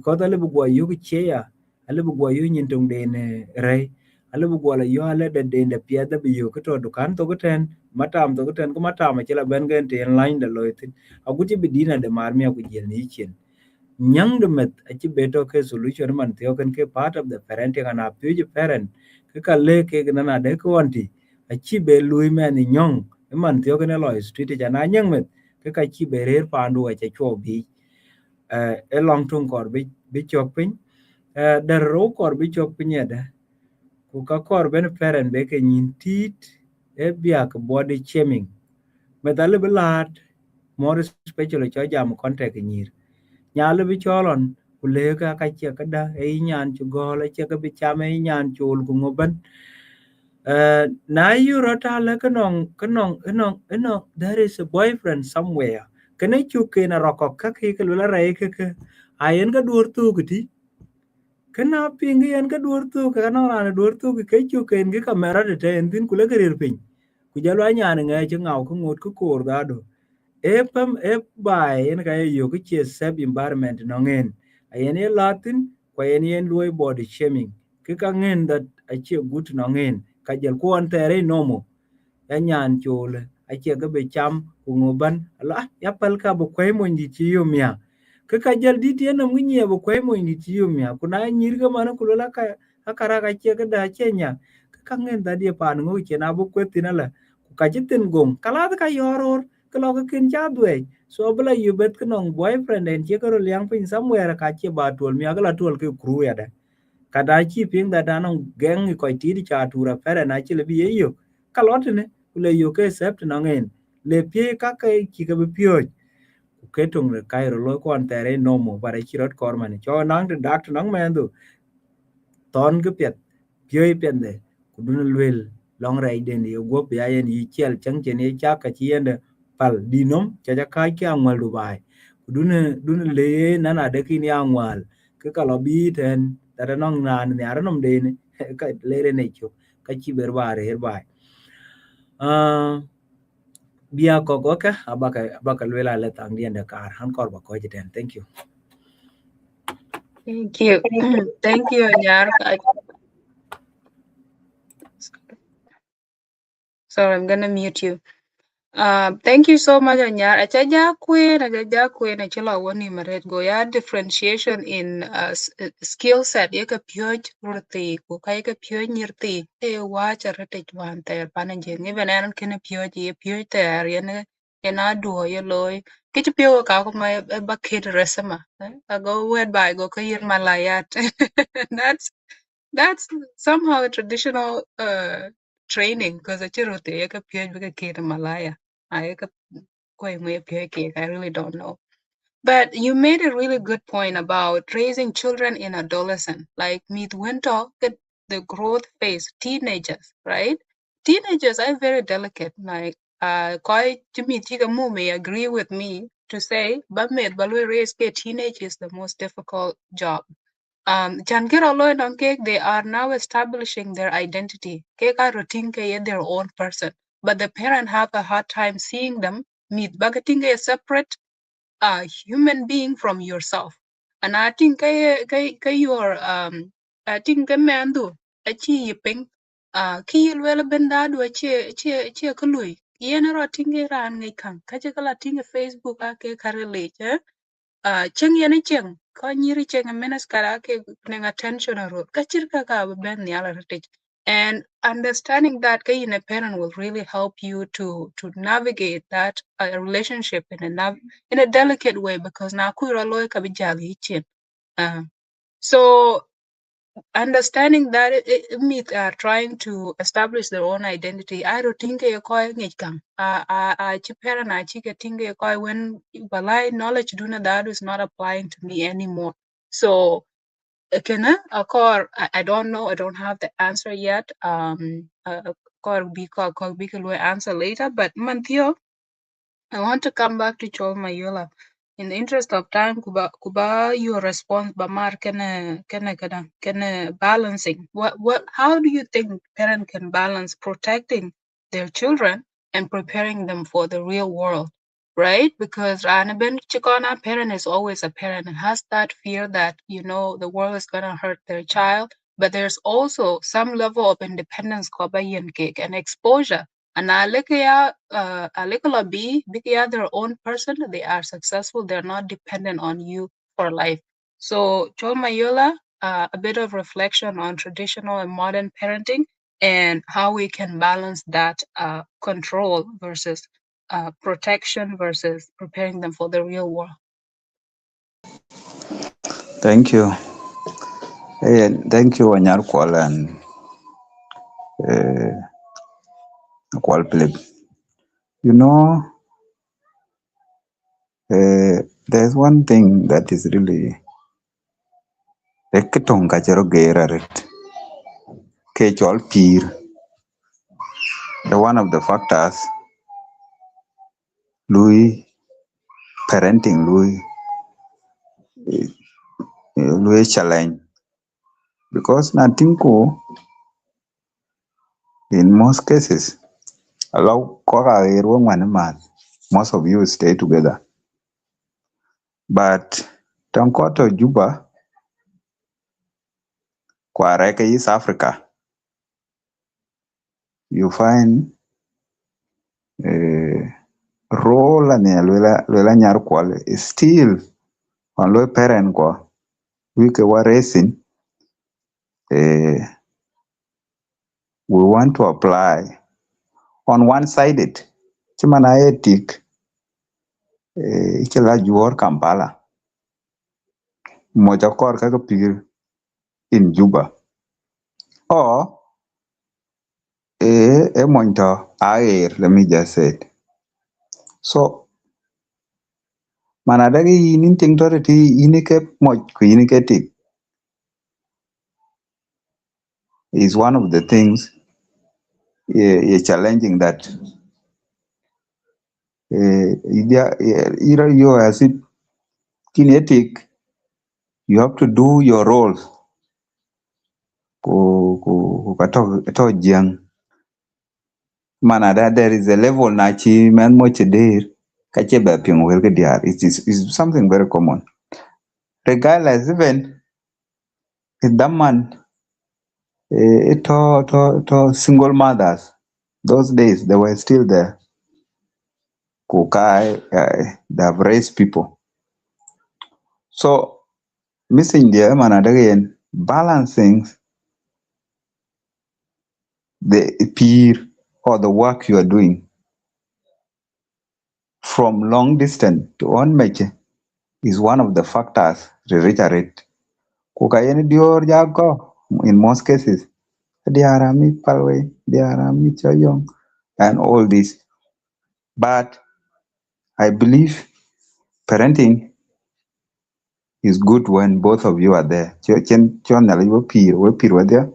ko ta le bu gwa yu ke che ya ale bu gwa yu nyin tong de ne re ale bu gwa la yo ale de pia da bi yu ke to dukan to ke ten matam to ke ten ko matam che la ben gen ten line da lo tin aguti bi dina de mar mi ku jel ni chen nyang de met achi beto ke solution man theo kan ke part of the parenting and appeal parent ke ka le ke na de ko anti achi be lui men nyong man theo kan lo street ja na nyang met ke ka chi be rer pandu a che cho bi e long tung kor bi chok pin der ro kor bi chok pin ya da ku ka kor ben parent be ke nyin tit e bia ka body shaming metale belat more especially cho jam contact nyir nyalo bi cholon kule ka che ka da e nyan chu go le che ka bi chame nyan chul ku ngoban na you rota le kanong there is a boyfriend somewhere kana chu ke na rokok ka ki ka la re ka ayen ka dur tu giti kana pingi yen ka dur tu ka no ran dur tu ke chu ke ngi kamera de ten tin kule ka rir pin ku jalo nyan nge che ngau ku ngot ku kor da do e bai en ga yo ke che sub environment no ngen ayen e latin kwa yen loy body shaming ke ka ngen that a che gut no ngen ka jel ko an tere nomo ya nyan chole a che ga be cham ku ngoban la ya pal ka bo kwai mo ndi ti yo mia ke ka jel dit yen no ngi bo kwai mo ndi ti yo mia ku na nyir ga man ku la ka akara ka che ga da che nya ka ngen da die pan ngo che na bo kwetina la ka chitin gong kala ka yoror kalo ka kin cha dwe so bla you bet knong boyfriend en che karo liang pin somewhere ka che ba tol mi agala tol ke kru ya da kada chi ping da danong geng ko ti cha tura pere na chi le bi yo kalot ne le yo ke sept no ngen le pie ka ke chi ka bi pio ke tung le kai ro lo kon tere no mo bare chi rot kor man cho nang de dak nang men du ton ke pet pio pen de ku dun lwel long rai den yo go ya yen yi chel chang chen ye cha ka chi yen pal dinom cha cha kai ki angwal du bai dun le na na de kin ya angwal ke ka lo bi ten da nong nan ne ar nom de ne ka le re ne chu ka chi ber bare her bai bia ko ko ka abaka lwela le tang dien de kar han kor ba ko jiten thank you Thank you. Thank you, Nyar. Sorry, I'm gonna mute you. Thank you so much, Anyar. Achaja queen, achila wani maret go ya differentiation in skill set. Yeka pyoj rurti, kuka yeka pyoj nirti. Te watch a retich one there, panajing. Even an can pyoj ye pyoj there, yana duo ye loy. Kitch pyo kako my bakit resema. I go wed by go kayir malayat. That's somehow a traditional training because achirote yeka pyoj bika kid malaya. I really don't know. But you made a really good point about raising children in adolescent, like meet winter, the growth phase, teenagers, right? Teenagers are very delicate. Like quite Jimmy Chigamu may agree with me to say, but raise teenage is the most difficult job. They are now establishing their identity. Cake are routine their own person, but the parent have a hard time seeing them meet bagating a separate human being from yourself. And I think your I think a man do a chi yiping ki well benda do a chi kalui. Yen rotting ran ngay kan kajala ting a Facebook ake karelate cheng yani cheng ko nyiri cheng menas kara ke neng attention ro kachir ka ben nyala rete and understanding that in a parent will really help you to navigate that relationship in a delicate way because na kuira loy ka bijali chin so understanding that meet trying to establish their own identity. I don't think you call it kam. I parent I think you call when balai knowledge do that is not applying to me anymore. So can I don't know. I don't have the answer yet. Call answer later. But Mantio, I want to come back to Chol Mayula. In the interest of time, kuba your response bamar can balancing. How do you think parent can balance protecting their children and preparing them for the real world? Right? Because Ranaben Chikona parent is always a parent and has that fear that, the world is gonna hurt their child. But there's also some level of independence cake and exposure and Bikia their own person, they are successful, they're not dependent on you for life. So Chol Mayola, a bit of reflection on traditional and modern parenting and how we can balance that control versus protection versus preparing them for the real world. Thank you. Thank you, Anyar Kwal and Kwal Philip. There's one thing that is really ekitong kachero geraret kechol peer. The one of the factors Louis parenting Louis challenge because Natinko in most cases allow most of you stay together. But Tonkoto Juba Kwareke East Africa, you find role and Lela Nyarkwal is still on low parent kwa we were raising. We want to apply on one-sided. Chimana etik chila juor Kampala. Moja kor kaka pir in Juba. Or monto air, let me just say it. So manadagi in ting tority inike moj inike tik is one of the things challenging that you as it kinetic, you have to do your roles. Ku kato jeng. Manada there is a level na chi man mo chedir kache ba piong wel diar. It is something very common. Regardless, even that man to single mothers, those days they were still there. Kukai, they have raised people. So missing there, man, again, balancing the peer or the work you are doing from long distance to on meche is one of the factors to reiterate. Kukai dior jago in most cases. Diarami palway, diarami choyong, and all this. But I believe parenting is good when both of you are there. Chon we peer with there.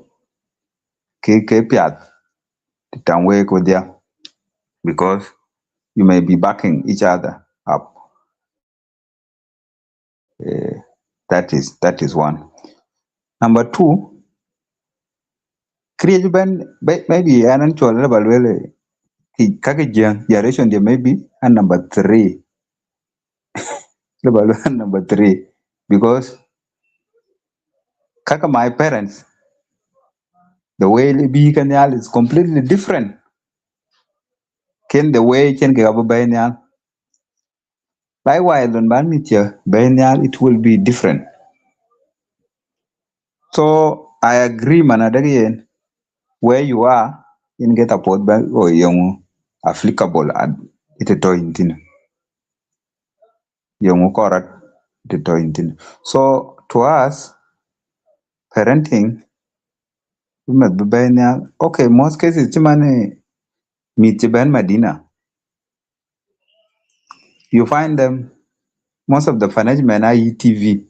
Ke piat tangwe ko there because you may be backing each other up. That is one. Number two, create ben maybe an actual level really kake generation there maybe and number three level number three because kaka my parents the way they be kanyal is completely different. Ken the way ken ke abu bayanyal likewise on ban bayanyal it will be different. So I agree manadagian where you are in get a pot bag or young applicable at it intin young correct it intin. So to us parenting we must be bayanyal okay most cases chimane meet ben Medina you find them most of the management are TV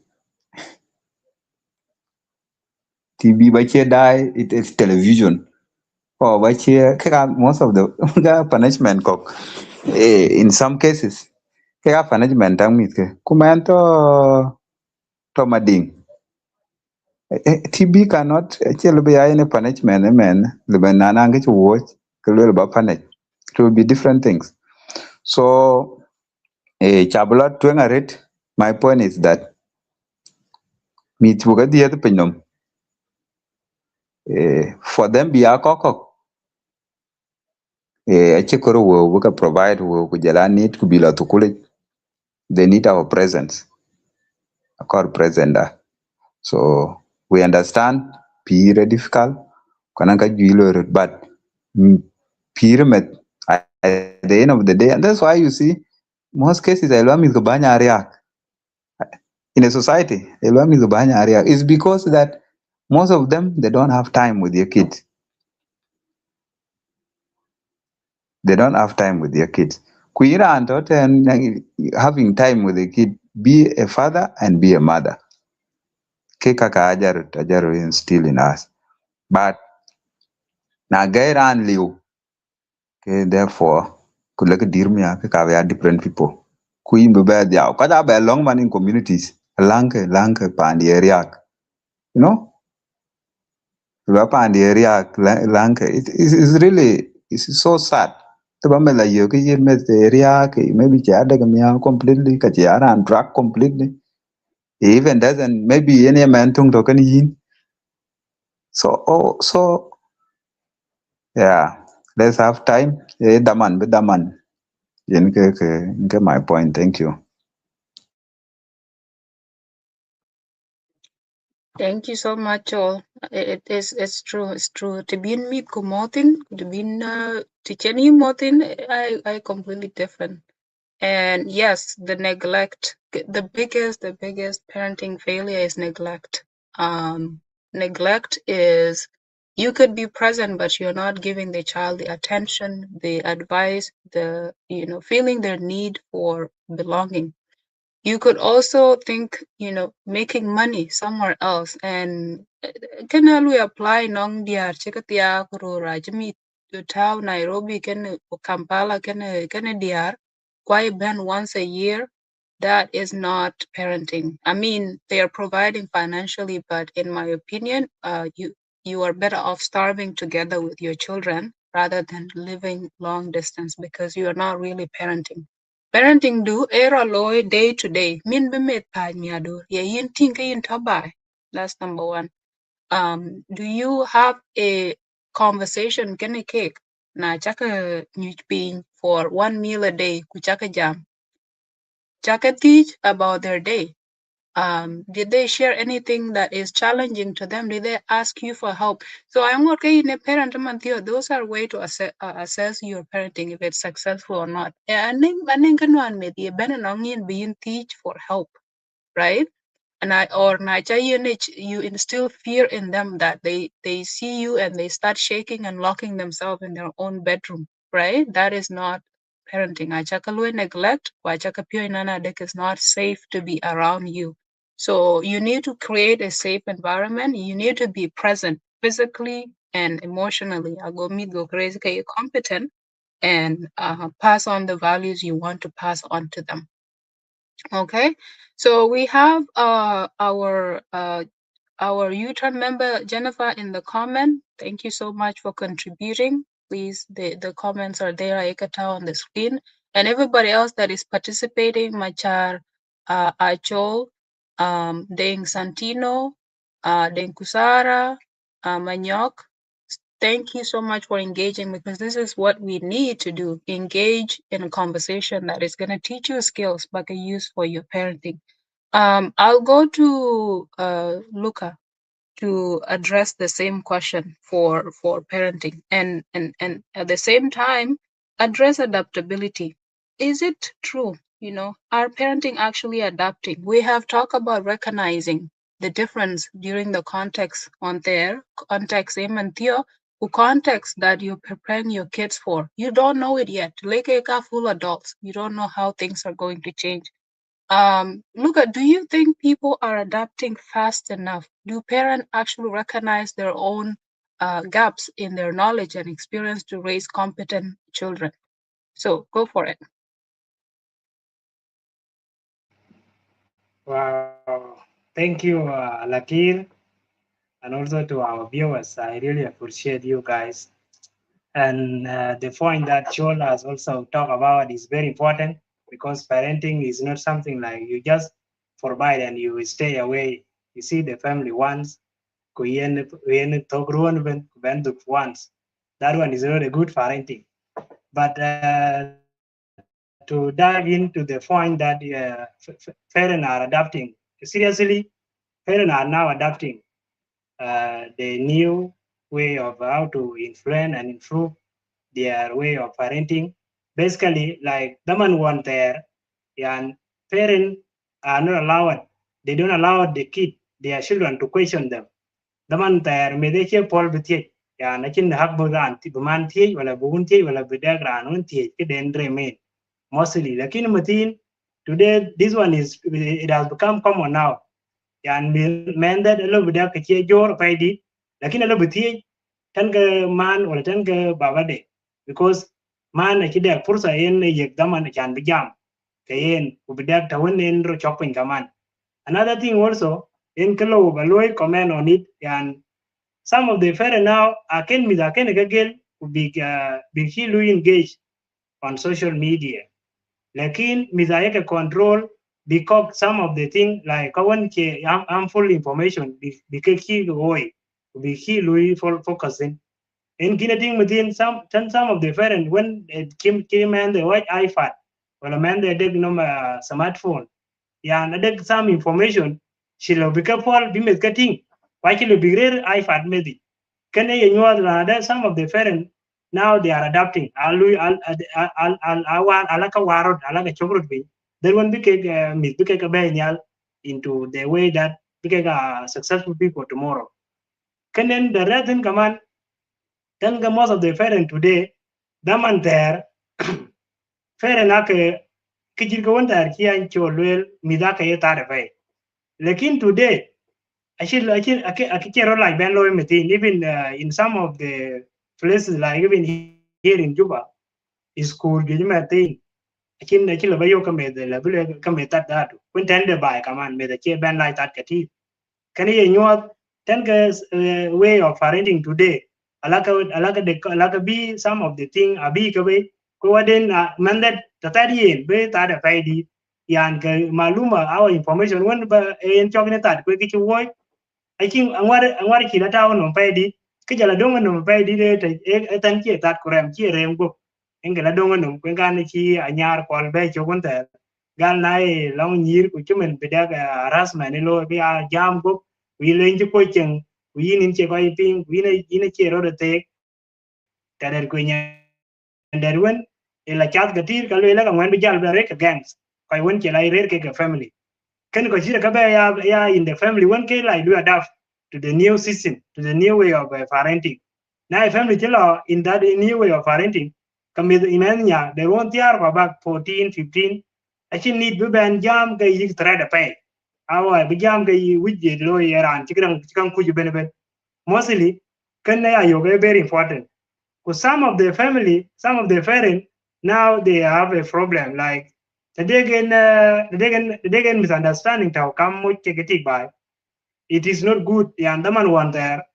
by die it is television or by most of the punishment cock in some cases kaya punishment ang mit ke kumento to mading TB cannot actually be any punishment men the banana get to watch punish it will be different things so chabla twenga rate my point is that meet buga the pinom for them be a cock chikoro we can provide we kujala need to be la to college they need our presence our present so we understand peer difficult kananga juilo but pyramid at the end of the day and that's why you see most cases elwam is banya ariak in a society elwam is banya ariak is because that most of them they don't have time with their kids. They don't have time with their kids. Kuira and daughter and having time with the kid, be a father and be a mother. Kekaka ajaru instill in us. But na gaira and liu. Okay, therefore, could like a dear me, we are different people. Queen be bad yaw. Kada be long man in communities. Lanka pandi area. You know? Pandi area lanka. It is really it's so sad. Tabamela yoke met the area maybe chiada completely kachiara and drug completely. He even doesn't maybe any man tung token yin. So yeah, let's have time. Daman but daman. Get my point. Thank you. Thank you so much, Joel. It's true. It's true. To be in meet kumotin, to be in teaching motin, I completely different. And yes, the neglect, the biggest parenting failure is neglect. Neglect is you could be present, but you're not giving the child the attention, the advice, the feeling their need for belonging. You could also think, making money somewhere else. And can we apply nong diar chikatia kurura jimi tau Nairobi can Kampala can diar quite ben once a year. That is not parenting. I mean, they are providing financially, but in my opinion, you are better off starving together with your children rather than living long distance because you are not really parenting. Parenting do era loy day to day. Min be met pa miado. Ye yin tinka yin tabai. That's number one. Do you have a conversation kene cake? Na chaka nyuch piny for 1 meal a day kuchaka jam. Chaka teach about their day. Did they share anything that is challenging to them? Did they ask you for help? So I'm okay in a parent Theo, those are way to assess your parenting if it's successful or not. And then can one maybe being teach for help, right? And you instill fear in them that they see you and they start shaking and locking themselves in their own bedroom, right? That is not parenting. Achakalwe neglect, wachakapio inana dek is not safe to be around you. So you need to create a safe environment. You need to be present physically and emotionally. Agomid go crazy, you're competent and pass on the values you want to pass on to them. Okay, so we have our U-Turn member Jennifer in the comment. Thank you so much for contributing. Please, the comments are there, Aikata on the screen, and everybody else that is participating, Machar, Achol, Deng Santino, Deng Kusara, Manyok. Thank you so much for engaging because this is what we need to do. Engage in a conversation that is going to teach you skills but can use for your parenting. I'll go to Luca to address the same question for parenting and at the same time address adaptability. Is it true, are parenting actually adapting? We have talked about recognizing the difference during the context on their context and Theo, who context that you're preparing your kids for. You don't know it yet. Like a full adults, you don't know how things are going to change. Luca, do you think people are adapting fast enough? Do parents actually recognize their own gaps in their knowledge and experience to raise competent children? So go for it. Wow, thank you, Lakir, and also to our viewers. I really appreciate you guys. And the point that Joel has also talked about is very important because parenting is not something like you just provide and you stay away. You see the family once, once. That one is not a good parenting. But to dive into the point that parents are adapting, seriously, parents are now adapting the new way of how to influence and improve their way of parenting. Basically, like the man one there, and parents are not allowed, they don't allow the kid, their children to question them. The man there, may they hear Paul Butier, yeah, nakin hak bugan, buman tiy, wala bugun tiy, wala budagran, un tiy, then remain mostly. Lakin matin, today, this one is, it has become common now. And men that a little bit of a jor paidi, lakin a little bit tan ga man or tan ga babade because man a kida fursa yen yek daman can be jam kayen ubidak tawin in ro chopping kaman. Another thing also in kalo baloi comment on it and some of the fair now aken with aken gagel big he engage on social media lakin mizayeke control because some of the thing like kawan ke harmful information because he boy be he lui for focusing in kinetic within some of the parents when it came and the white iPad or a man the dead smartphone yeah and some information she'll be careful be getting Quite a bigger I fat maybe. Can you know that some of the parents now they are adapting. Alaka warod, alaka chocolate be. Then when became a bayal into the way that became successful people tomorrow. Can then the red thing come on, then the most of the parents today, them and there, fair enough, kijir ko wanta ki an cholwel midaka yeta fay. Lekin today, actually, like Ben Loy Metin, even in some of the places, like even here in Juba, is school, Gijimatin, actually, Bayo come the level come that. When tender by command, may the chair ban like that. Can you know, ten way of parenting today? Alaka be some of the thing, a big away, go then, mandat, the 30 be that a paidi, yan maluma, our information, one by in chocolate that, quick you work. I think angwar kila tao no paidi ke jala donga no paidi de te tan ki tat kuram ki rem go engela donga no kwen kan ki anyar kwal be chogun ter gal nai long nyir ku chumen beda ga harassment lo be a jam go wi len ji ko chen wi nin che ko ping wi ne ine che ro de te ta der ku nyen der wen e la chat ga tir ka le la ga wen bi jal be re ka gangs ko wen che lai re ke family can consider ya in the family one can like do adapt to the new system, to the new way of parenting. Now family chilo in that new way of parenting, kami imenya they won't hear about 14, 15. Actually need to ban jam ke yik try to pay. Awa bi jam ke yi wije lo yaran chikang kuju benefit. Mostly can they are yoga very important. Because some of the parents now they have a problem like the again misunderstanding how come much take it by. It is not good. The andaman one there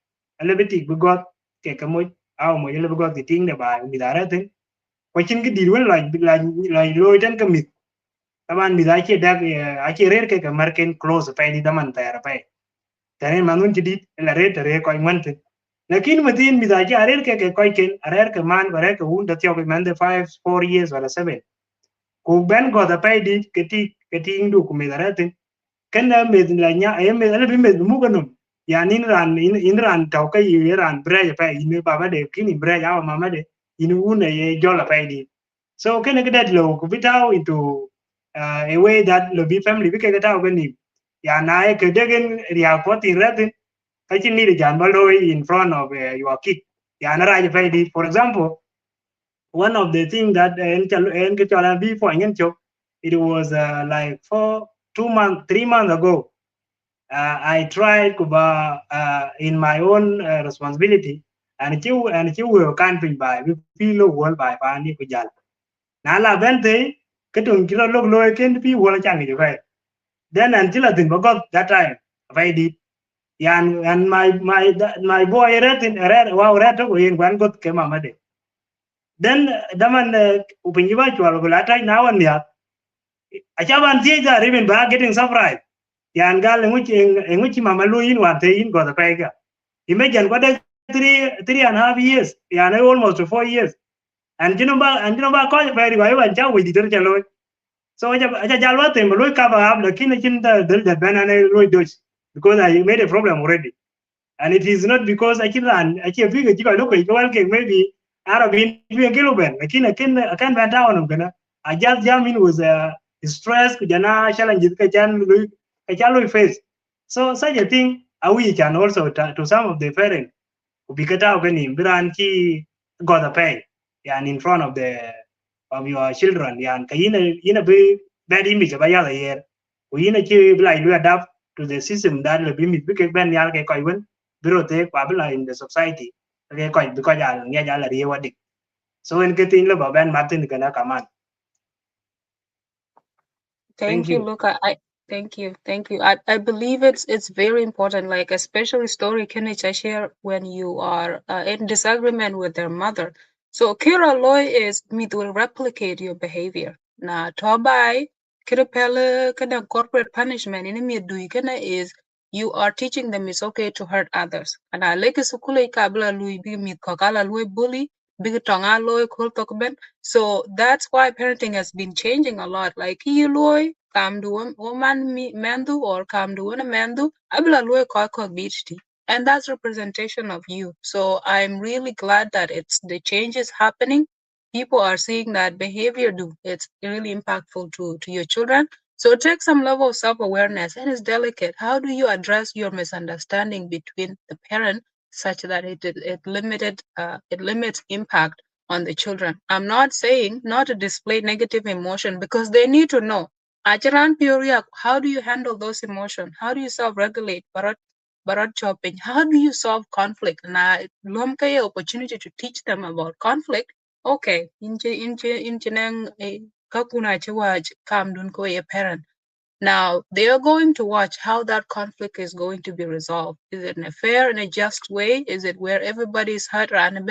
a little bit we got take a much how much we got the thing by with that thing. Watching the deal like low and commit. Taman with I rare cake American close pay the daman there pay. Then manun did a rate a rare coin wanted. Lakin within with I rare cake a coin a rare command or rare wound that you have man the 5 4 years or a 7. Ku ben go da pay di keti indu ku me daratin kan na me la nya ay me ala bi me mu kanum ya in ran taw ka yi ran bre ya pay ni baba de kini bre ya mama de in una ye jola pay di so kan ga dat lo ku bitaw into a way that lo bi family bi ka taw ni ya na e ke degen ria ko ti ratin ka chin ni de jan ba lo in front of your kid ya na ra ya pay di for example one of the things that before it was like for 2 months 3 months ago I tried kuba in my own responsibility and you will camping by we feel world by pani kujal na la bente ketung kilo log lo ken pi wala changi right then until I think about that time I did yan and my boy red wow red to in one got came amade then daman upinjiba chwal gulata now and ya achaban tie even ba getting surprised yan gal nguchi mama luin wante in go the pega imagine what 3.5 years yan almost 4 years and you know ba ko very ba cha we did chalo so acha jalwa tem lo cover up lakini kinda the banana lo dodge because I made a problem already and it is not because I can't figure you know maybe out of being a kiloben lakini I can ban down gonna I just jam in was stress kujana challenge ka chan face so such a thing we can also to some of the parents ubikata ogani biran ki got the pay and in front of your children yan kayina be bad image ba ya yer uyina ki like you adapt to the system that le bi mit bi ke ben yal ke koy wen biro te kwa bila in the society ke koy bi ko ya nge ya la riwa dik so en ke tin le ba ben martin kana kaman Thank you, Luca. Thank you. I believe it's very important, like especially story can share when you are in disagreement with their mother. So Kira Loy is me will replicate your behavior. Na tobai kira pele kana corporate punishment in me do kana is you are teaching them it's okay to hurt others. And I like sukule kabla lui bi mit kokala lui bully big tonga loy kul tokben. So that's why parenting has been changing a lot. Like you loy kam duon woman mi mendu or kam duon mendu abla loy ko beach and that's representation of you. So I'm really glad that it's the change is happening. People are seeing that behavior do it's really impactful to your children. So it takes some level of self-awareness, and it's delicate. How do you address your misunderstanding between the parent such that it limits impact on the children? I'm not saying not to display negative emotion, because they need to know. Ajaran Pioria, how do you handle those emotions? How do you self-regulate? Barot chopping. How do you solve conflict? Na lom kaya opportunity to teach them about conflict. Okay, inche nang kakuna chawaj kam dun ko a parent. Now they are going to watch how that conflict is going to be resolved. Is it in a fair and a just way? Is it where everybody is hurt and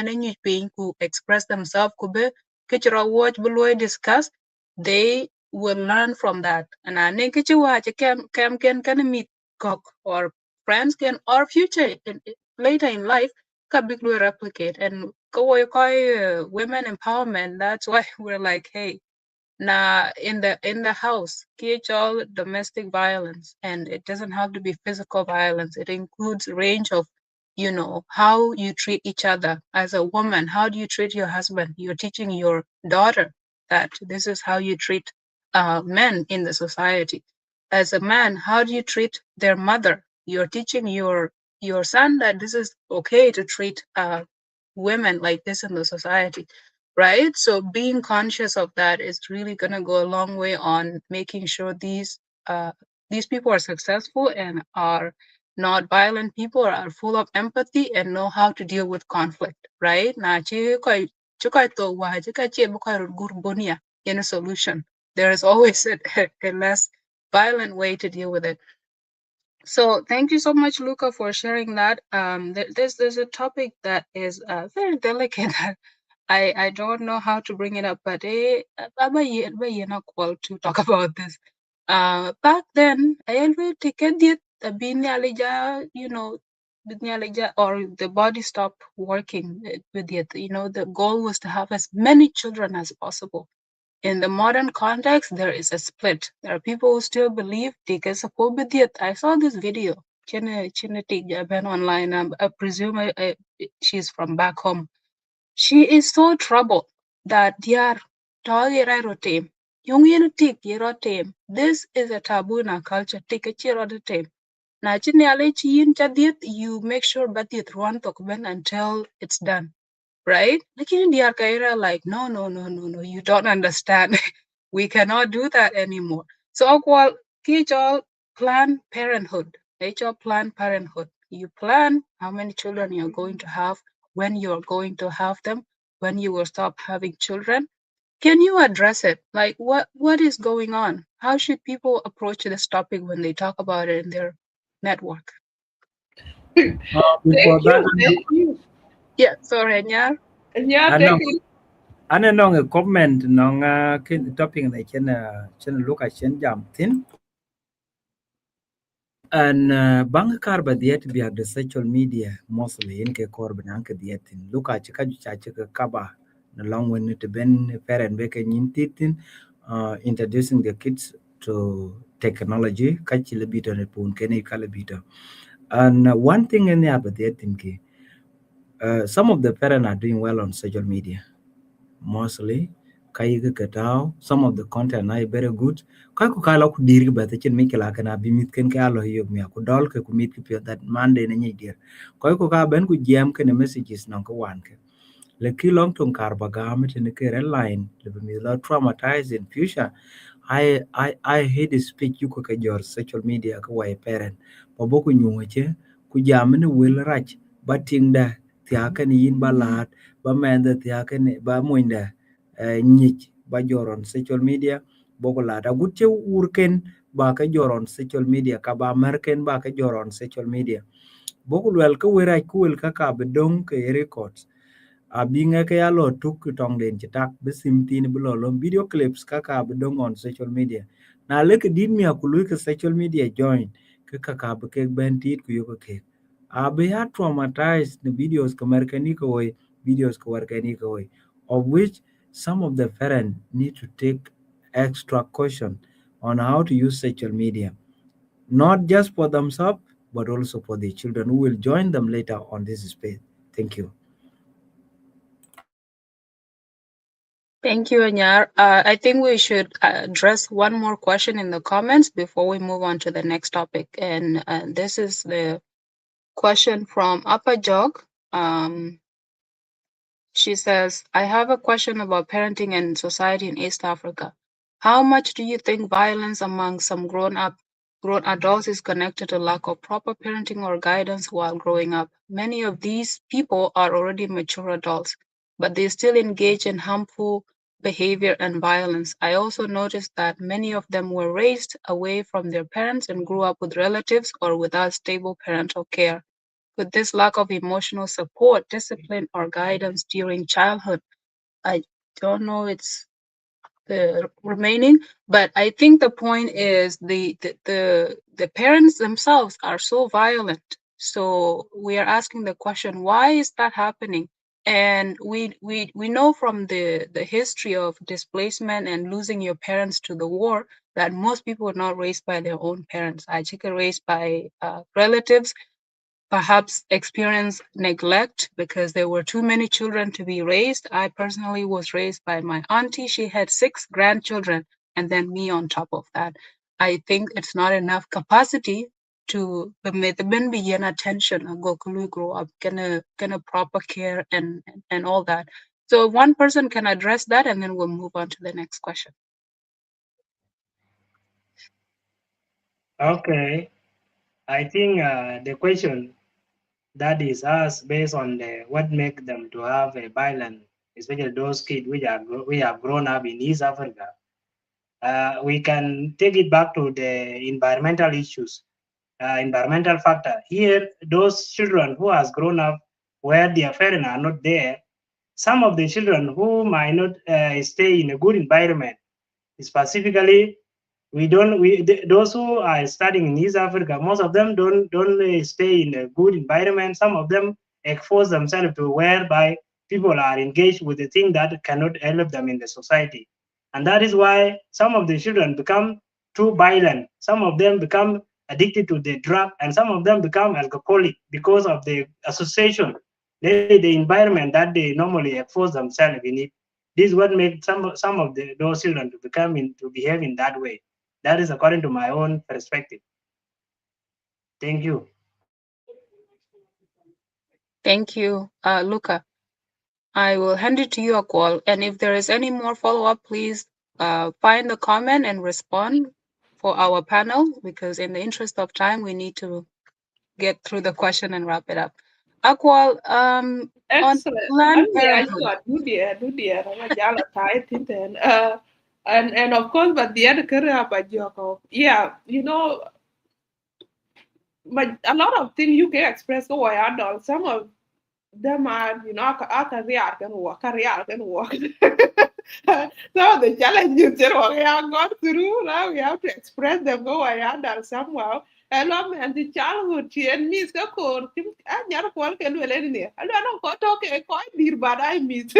being who express themselves kube kichira watch below discuss? They will learn from that. And I think watch can meet cock or friends can or future later in life can be replicate and go women empowerment. That's why we're like, hey, now in the house, all domestic violence, and it doesn't have to be physical violence. It includes a range of, how you treat each other as a woman. How do you treat your husband? You're teaching your daughter that this is how you treat men in the society. As a man, how do you treat their mother? You're teaching your son that this is okay to treat women like this in the society, right? So being conscious of that is really going to go a long way on making sure these people are successful and are not violent people, are full of empathy and know how to deal with conflict, right? Na chi to wa chi chi gurbonia in a solution. There is always a less violent way to deal with it. So thank you so much, Luca, for sharing that. There's a topic that is very delicate. I don't know how to bring it up, but I'm not called to talk about this. Back then, I always take it or the body stopped working with it. The goal was to have as many children as possible. In the modern context, there is a split. There are people who still believe they can support with it. I saw this video. Been online. I presume she's from back home. She is so troubled that they rotem. Yung yin tik rotem. This is a taboo in our culture. Take a cheer on the tape. Na chini ale chi yin chadiet, you make sure batiet ruan tokben until it's done. Right? Lakini they are kaira like, no, you don't understand. We cannot do that anymore. So all Planned Parenthood. Planned Parenthood. You plan how many children you're going to have, when you're going to have them, when you will stop having children. Can you address it? Like what is going on? How should people approach this topic when they talk about it in their network? Before that, Thank you. Yeah, sorry, Nyar. Yeah, know. thank you. Anh nong a comment nong kin topic này trên look at chen jam thin. And bang kar ba diet bi the social media mostly in ke kor ban ke diet in look at ka ju cha ka kaba na long when to ben parent be ke nyin titin introducing the kids to technology ka chi le bito ne pun ke ne ka le bito. And one thing in the about diet in ke some of the parents are doing well on social media. Mostly kai ga tao some of the content are very good kai ku kala ku diri ba te chen mi kala kana bi mit ken ka lo yo mi ku dol ke ku mit ki that Monday na nyi dir kai ku ka ben ku jam ke messages non ko wan ke le ki long tong kar ba ga mi te ke line le bi mi lo traumatized in future. I hate the speech you could your social media ko wai parent pa boku nyuwa che ku jam ni will rach bating da tia kan yin balat ba men da tia kan ba muinda nyich ba joron social media boko lada gutche urken ba ka joron social media ka ba merken ba ka joron social media boku wel ka wera ku wel ka bedong ke records abinga ke yalo tuk tong den chitak besim tin bulo lo video clips kaka bedong on social media na leke din mi akulu ke social media join ke kaka be ke ben tit ku yoko ke abe ya traumatized the videos ko merkani ko way videos ko workani ko way of which some of the parents need to take extra caution on how to use social media not just for themselves but also for the children who will join them later on this space. Thank you. Thank you, Anyar. I think we should address one more question in the comments before we move on to the next topic. And this is the question from Upper Jog. She says, I have a question about parenting and society in East Africa. How much do you think violence among some grown adults is connected to lack of proper parenting or guidance while growing up? Many of these people are already mature adults, but they still engage in harmful behavior and violence. I also noticed that many of them were raised away from their parents and grew up with relatives or without stable parental care. With this lack of emotional support, discipline, or guidance during childhood, I don't know it's the remaining, but I think the point is the parents themselves are so violent. So we are asking the question, why is that happening? And we know from the history of displacement and losing your parents to the war that most people are not raised by their own parents. Actually raised by relatives, perhaps experience neglect because there were too many children to be raised. I personally was raised by my auntie. She had 6 grandchildren and then me on top of that. I think it's not enough capacity to begin attention and go grow up, gonna proper care and all that. So one person can address that and then we'll move on to the next question. Okay, I think the question that is asked based on what make them to have a violent, especially those kids we have grown up in East Africa. We can take it back to the environmental issues, environmental factor. Here, those children who has grown up where their parents are not there, some of the children who might not stay in a good environment, specifically those who are studying in East Africa, most of them don't stay in a good environment. Some of them expose themselves to whereby people are engaged with the thing that cannot help them in the society. And that is why some of the children become too violent. Some of them become addicted to the drug, and some of them become alcoholic because of the association, the environment that they normally expose themselves in it. This is what makes some of those children to behave in that way. That is according to my own perspective. Thank you. Thank you, Luca. I will hand it to you, Akwal. And if there is any more follow-up, please find the comment and respond for our panel, because in the interest of time, we need to get through the question and wrap it up. Akwal, on Excellent. Planned I Parenthood. got do dear, and of course, but the other career about Joko. Yeah, you know, but a lot of things you can express go why adult. Some of them are, you know, a career can work. Some of the challenges that we have gone through, now we have to express them go why adult somehow. And man, the childhood and miss the core. I never call can do anything. I don't know talk quite dear, but I miss.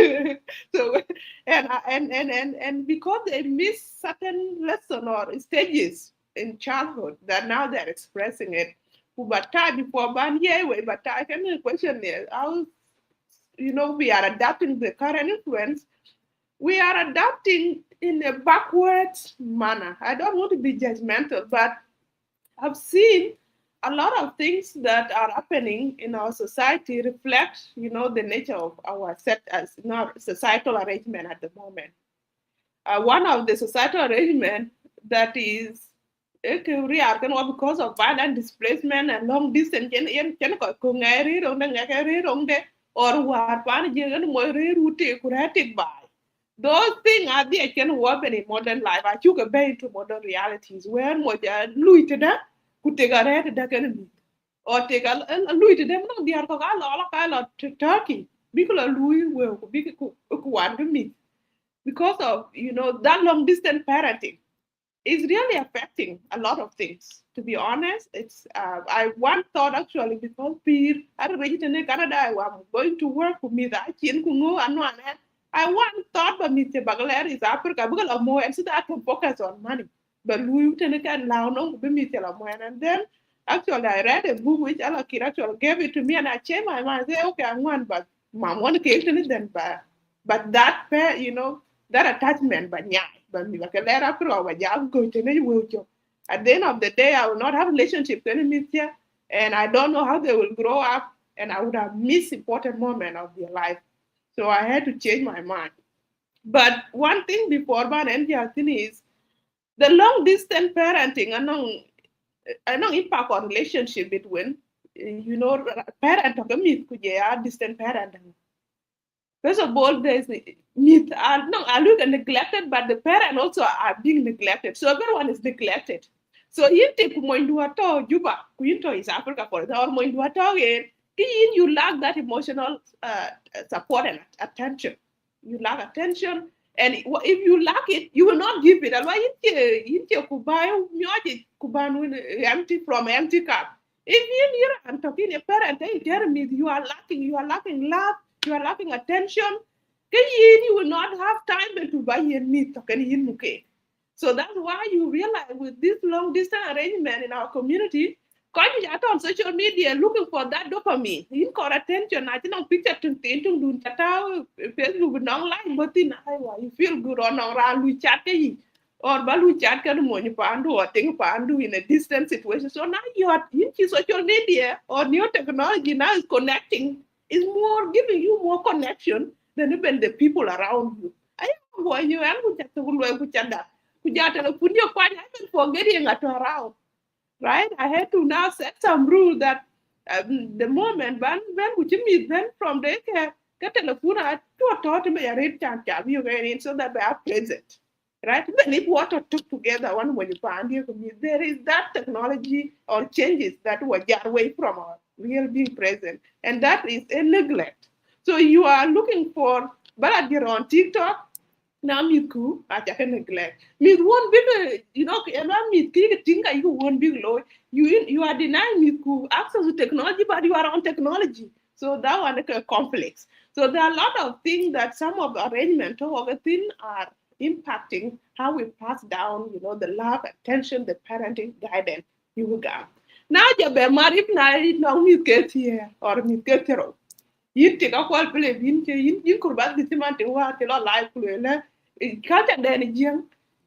So and because they miss certain lesson or stages in childhood, that now they're expressing it. But time before ban yeah, but I can question is how, you know, we are adapting the current influence. We are adapting in a backward manner. I don't want to be judgmental, but I've seen a lot of things that are happening in our society reflect, you know, the nature of our set as societal arrangement at the moment. One of the societal arrangement that is because of violent displacement and long distance or war pan jengan mo route kuratic by. Those things are there can work in modern life. I took a bay into modern realities where mo lui to that could take a red that can or take a lui to them no they are all Turkey because lui will be one to me because of, you know, that long distance parenting is really affecting a lot of things. To be honest, it's I one thought actually because peer I reached in Canada, I'm going to work with me that I one thought but Mr. Bagler is Africa because of more and so that I can focus on money. But we can allow no be Mr. And then Actually, I read a book which Allah Kid actually gave it to me, and I changed my mind. I say, okay, I'm one, but mom want to take it then, but that pair, that attachment, but yeah, but me like a letter after all, but yeah, I'm going to will you. At the end of the day, I will not have a relationship with any here, and I don't know how they will grow up, and I would have missed important moment of their life. So I had to change my mind. But one thing before man and thing is the long distance parenting, I know impact on relationship between parent of a myth could distant parent. First of all, there's myth are no are look neglected, but the parent also are being neglected. So everyone is neglected. So you take Moinduato, Juba, Quinto is Africa for the or Moinduato again, you lack that emotional support and attention. You lack attention. And if you lack it, you will not give it. Alwa inte kubayo myoji kubanu empty from empty cup. If you're talking a parent, you are lacking love, you are lacking attention. You will not have time to buy your meat. So that's why you realize with this long distance arrangement in our community, because on social media looking for that dopamine, in core attention, I think picture to do Facebook with non like, but in you feel good on around we chat or balu chat can money pandu or thing pandu in a distant situation. So now you are in social media or new technology now is connecting, is more giving you more connection than even the people around you. I am going you and we chat to put your point, I even forgetting at around. Right? I had to now set some rule that the moment when would you meet then from the get telephone to a taught me a red chat you in so that they are present. Right? Even if water took together one when you find you there is that technology or changes that were away from our real being present. And that is a neglect. So you are looking for but you're on TikTok, now me ku acha can neglect me won't big me think you won't big low you are denying me ku access to technology but you are on technology, so that one is a complex. So there are a lot of things that some of the arrangement of a thing are impacting how we pass down the love, attention, the parenting guidance you got. Now you be married now me get here or me get here yin ti ka kwal pele yin kurbat gi man te wa te lo live kule le ka ta de ni jeng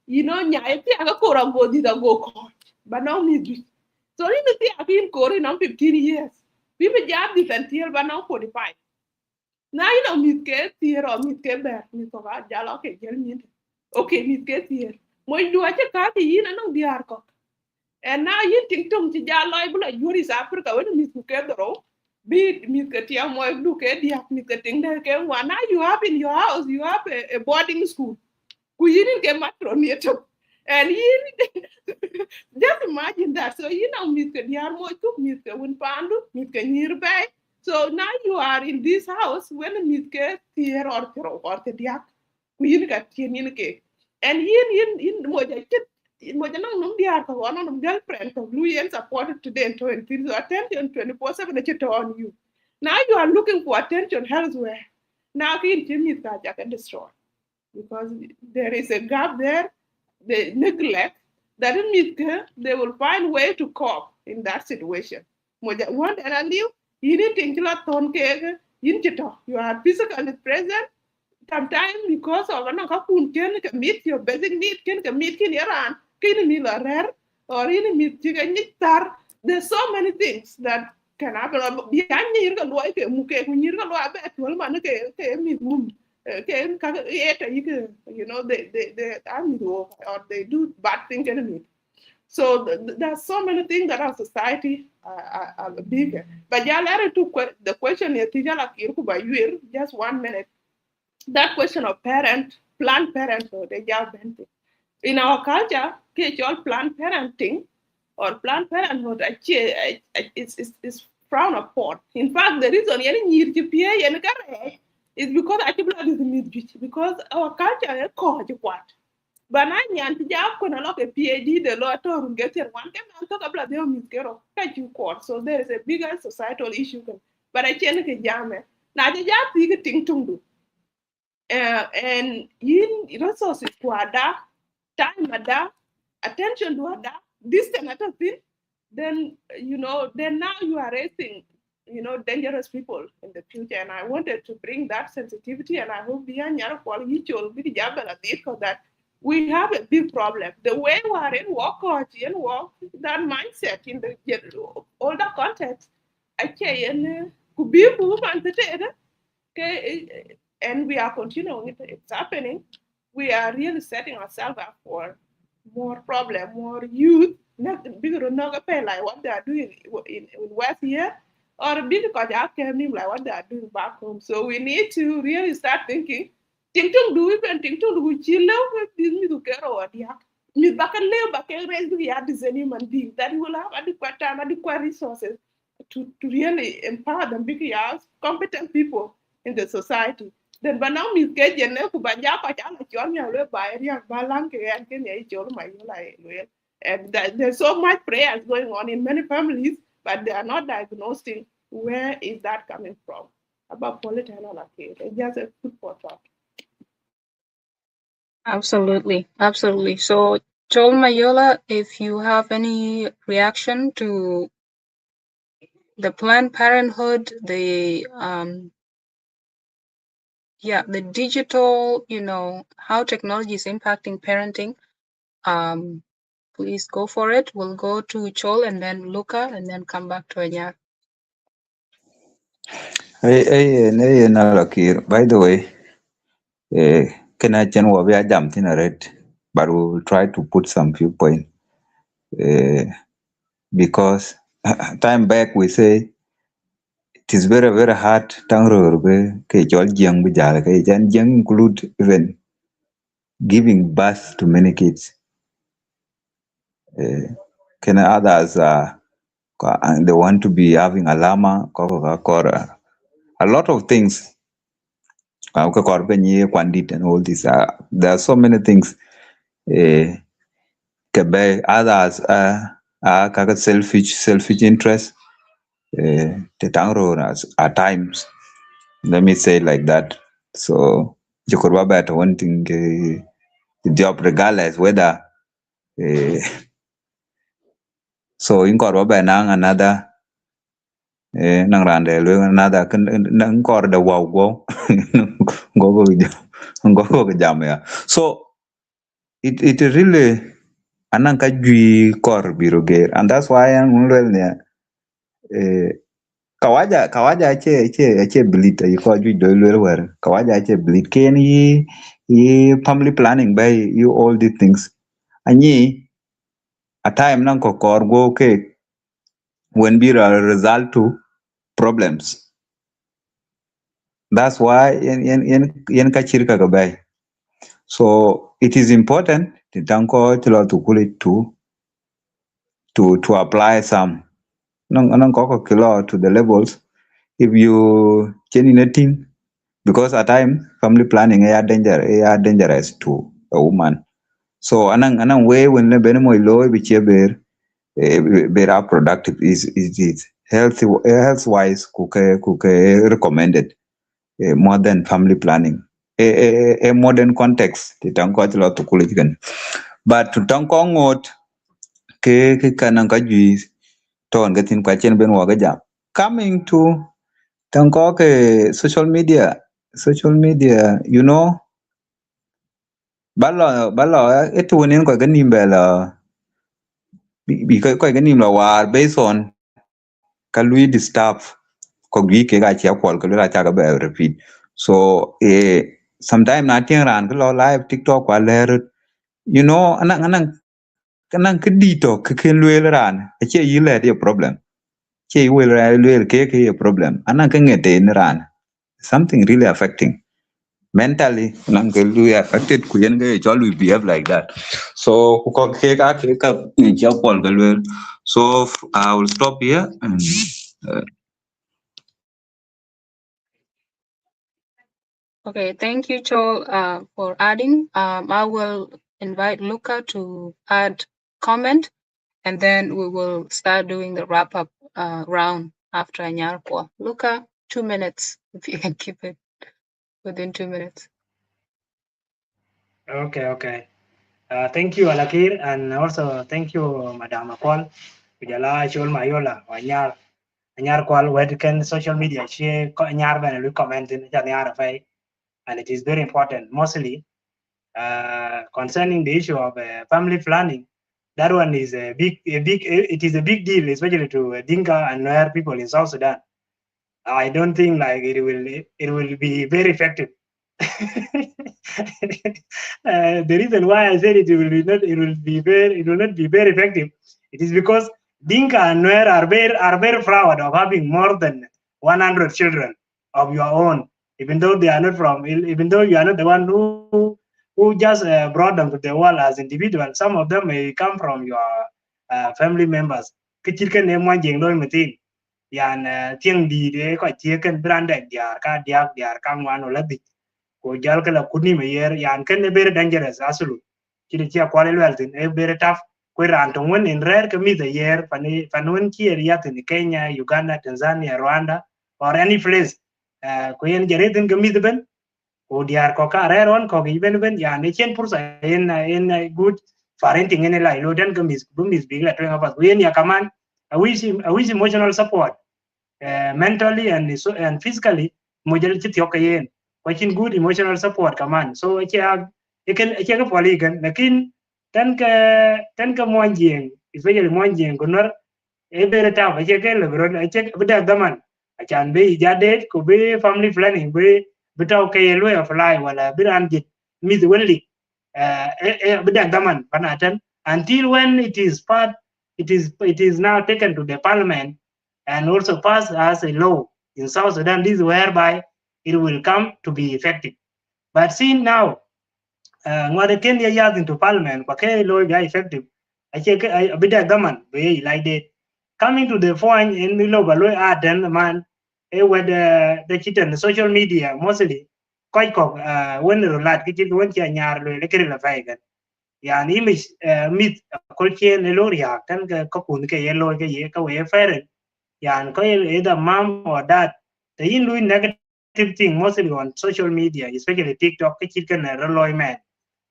nya e ti aka ko go di da go ko but now me do so ni ti aka in ko ri now 15 years we be jab di fantier but now 45 now me ke tier or me ke ber mi to ga ja lo ke jel ni okay me ke tier mo du acha ka ti yin no diar ko and now yin ting tum ti ja lo bu la yuri sa afrika woni mi ke dro be mit ka tia mo du ke dia mit ka ting de ke wana you have in your house you have a boarding school ku yin ke matron yeto and yin just imagine that. So mit ka dia mo tu mit ka won pandu mit ka nyir bay. So now you are in this house when mit ka tier or te dia ku yin ka tien yin ke and yin mo ja chit mo ja nang nung dia ko ono nung girlfriend to blue yen supported today and to so attention 24/7 on you. Now you are looking for attention elsewhere. Now can destroy because there is a gap there, the neglect. That means they will find way to cope in that situation. One and you need to include ton cake, you are physically present. Sometimes because of an akapun can meet your basic need can meet in Iran, can meet a rare or in meet chicken. There's so many things that can happen. Behind you can like muke when you're going to bet well man me room. They or they do bad things enemy. So there's so many things that our society are bigger. But yeah, let to the question just 1 minute. That question of planned parenthood, in our culture, planned parenting or planned parenthood is frowned upon. In fact, the reason is because because our culture is called what. But I nyan ti jam ko na lo ke PhD de lo to run get one can talk about the miskero you court. So there is a bigger societal issue. But I can't ke jam na ti jam ti ke ting tung du. And yin resources to ada, time ada, attention to ada, distance at a thing. then then now you are raising dangerous people in the future. And I wanted to bring that sensitivity, and I hope behind your quality will be that we have a big problem. The way we are in work or in work, that mindset in the older context, actually, and could be woman and we are continuing it. It's happening. We are really setting ourselves up for more problem, more youth, not bigger not pay like what they are doing in West here, or bigger because they like what they are doing back home. So we need to really start thinking. Think to do it and think to do chill with this new care or yeah. Me back and live back and raise the yard is any human being that will have adequate time, adequate resources to really empower them because competent people in the society. Then but now Miss Gajan ku banja pa chala chon ya le ba ria balang ke an ke ne chol ma yo like and there's so much prayers going on in many families, but they are not diagnosing where is that coming from. About political it's just a food for thought. Absolutely, absolutely. So, Joel Mayola, if you have any reaction to the Planned Parenthood, the the digital, how technology is impacting parenting, please go for it. We'll go to Joel and then Luca and then come back to Anyar. Hey, Nalakir. By the way, can I chen wa bia jam thin red, but we will try to put some few points. Because time back we say it is very very hard. Tangro be ke jol jeng bi jal ke jan jeng include even giving birth to many kids. Can others they want to be having a llama, a lot of things. And all this. There are so many things. Others are selfish interest. The tangro at times. Let me say like that. So you could about one thing the job regardless whether so in Korba nang another nang rande another nang kor the wow go go jam ya. So it really anang ka jui kor biroger, and that's why I'm unwell kawaja ache bleed ko ju do wer kawaja ache bleed ken yi family planning by you all these things anyi a time nan ko kor go ke when be a result to problems. That's why yen ka chirka ga bay. So it is important to tanko to pull it to apply some non ko kilo to the levels if you change anything. Because at times family planning are dangerous to a woman. So anang way when le benimo low be better productive is health wise cook recommended more than family planning. A modern context the tanko lot to kuligan. But to tanko ngot ke kanang ju ton gatin kwa chen ben waga jam. Coming to tanko ke social media, balo etu nen ko ganim bela bi ko ganim la war based on kalui the staff ko gi ke ga chia kwal ko la cha ga be repeat. So sometime na tin ran ko live TikTok wa ler anang kedito ke ken lwe ran e che yile the problem che yile lwe ke a problem anang ke ngete ran something really affecting mentally nang ke lu affected ku yen ke cho lu behave like that. So ko ke ka ni cha pol ke lu. So I will stop here and Okay, thank you, Joel, for adding. I will invite Luca to add comment, and then we will start doing the wrap up round after Anyarpo. Luca, 2 minutes, if you can keep it within 2 minutes. Okay. Thank you, Alakir, and also thank you, Madam Akwal. kujala chol mayola anyar kwal wed can social media share anyar ben lu comment in cha nyar fai, and it is very important mostly concerning the issue of family planning. That one is it is a big deal, especially to Dinka and Nuer people in South Sudan. I don't think like it will be very effective. The reason why I said it will not be very effective. It is because Dinka and Nuer are very proud of having more than 100 children of your own, even though they are not even though you are not the one who just brought them to the world as individuals. Some of them may come from your family members. Kichirkan ne mo jeng loy metin yan tieng di de ko tieken brandek diar ka diar ka ngwan ola di ko jal kala kuni me yer yan ken ne very dangerous asulu kiri chia kwale lweltin e very tough ko ran to won in rare ke mi the yer panun ki area in Kenya, Uganda, Tanzania, Rwanda or any place ko yen jaretin ke mi ben ko diar ko ka rare on ko given ben yan ne chen pursa in good parenting in la lo den ke mis big la twen apa ko yen ya kaman a wish emotional support mentally and physically mojal chit yokayen watching good emotional support kaman so ikan poli kan lakin tan ka monjing especially monjing kunor e bere ta ba ke le bro che bida daman achan be jade ko be family planning be bitaw ke lo apply wala biran jit mid wenli bida daman panatan until when it is now taken to the parliament and also passed as a law in South Sudan. This is whereby it will come to be effective. But see now, ngwade ken ya yad into parliament, kwa ke law be effective. I check a bit of gaman be like that. Coming to the point in the law, law add man, the chicken, the social media mostly. Quite cock when the lad kitchen when ya nyar lo lekere la faigan. Yani image mit kolchen loria kan ka kun ke yellow ke ye ka we feren yan ko either mom or dad the in doing negative thing mostly on social media especially TikTok ke chit kan roloy man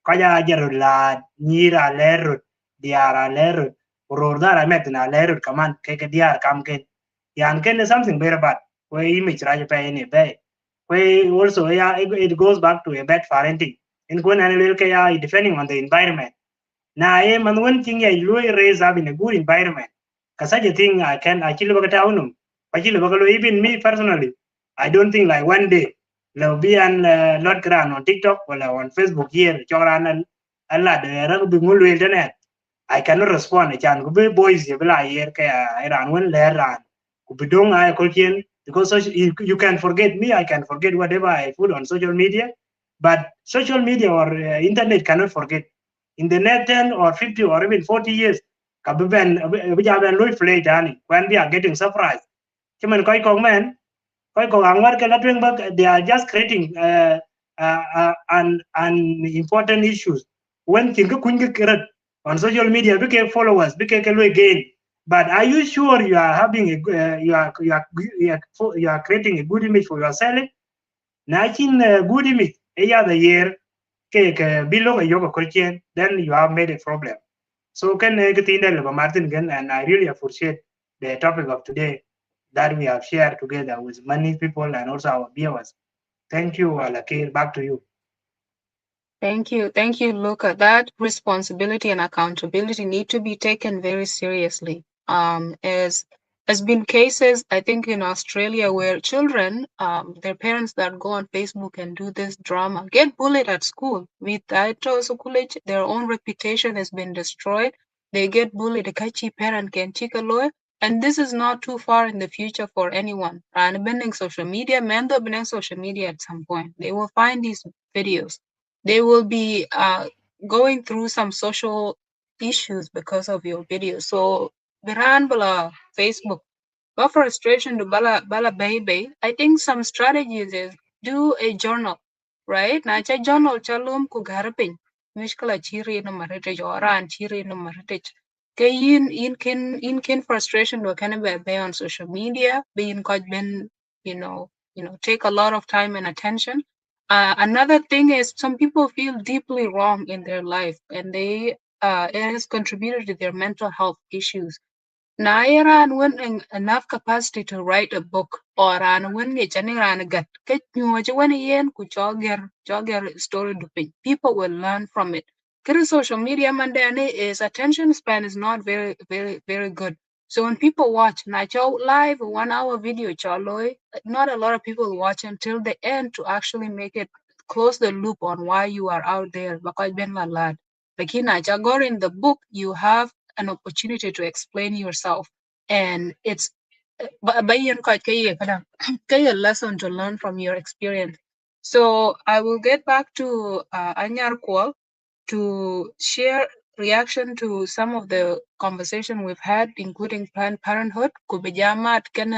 ko ja jaru la nyira lerut diara lerut ror dara met na lerut kaman ke diar kam ken yan ken is something very bad we image raja pa any bay we also yeah it goes back to a bad parenting in kun anil ke ya depending on the environment na man one thing ya you raise up in a good environment such a thing I can actually work out even me personally I don't think like one day there'll be an lot grand on TikTok or on Facebook here choran and lad be ngul internet I cannot respond chan go be boys ye bla here ka iran one le ran ku bidong I kolchen because you can forget me I can forget whatever I put on social media but social media or internet cannot forget in the next 10 or 50 or even 40 years kabiben bijaben loy play tani when we are getting surprised cuman koi kong man koi kong angwar ke latwing bak they are just creating an important issues when think kun ke on social media big followers big loy gain but are you sure you are having a you are creating a good image for yourself na chin good image the year ke below yoga question then you have made a problem so can Martin again and I really appreciate the topic of today that we have shared together with many people and also our viewers. Thank you, Lakir. Back to you. Thank you, Luca. That responsibility and accountability need to be taken very seriously. As has been cases, I think in Australia where children, their parents that go on Facebook and do this drama get bullied at school. With college, their own reputation has been destroyed. They get bullied. A catchy parent can take a lawyer. And this is not too far in the future for anyone. And bending social media, men bending social media at some point. They will find these videos. They will be going through some social issues because of your video. So Biran bala Facebook, but frustration to bala baby. I think some strategies is do a journal, right? Na cha journal chalum ku garapin. Mishkala chiri no marite joran chiri no marite. Ke in kin frustration do can be on social media, being quite been, take a lot of time and attention. Another thing is some people feel deeply wrong in their life and it has contributed to their mental health issues. na iran when enough capacity to write a book or an when ngi chani ran gat ke nyuo when yen ku choger story duping, people will learn from it. Kiri social media mandane is attention span is not very good. So when people watch na chow live 1 hour video chaloy, not a lot of people watch until the end to actually make it close the loop on why you are out there. Because ben la lad. Like in in the book, you have an opportunity to explain yourself, and it's a lesson to learn from your experience. So I will get back to Anyar Kwal to share reaction to some of the conversation we've had, including Planned Parenthood. Kubijamat can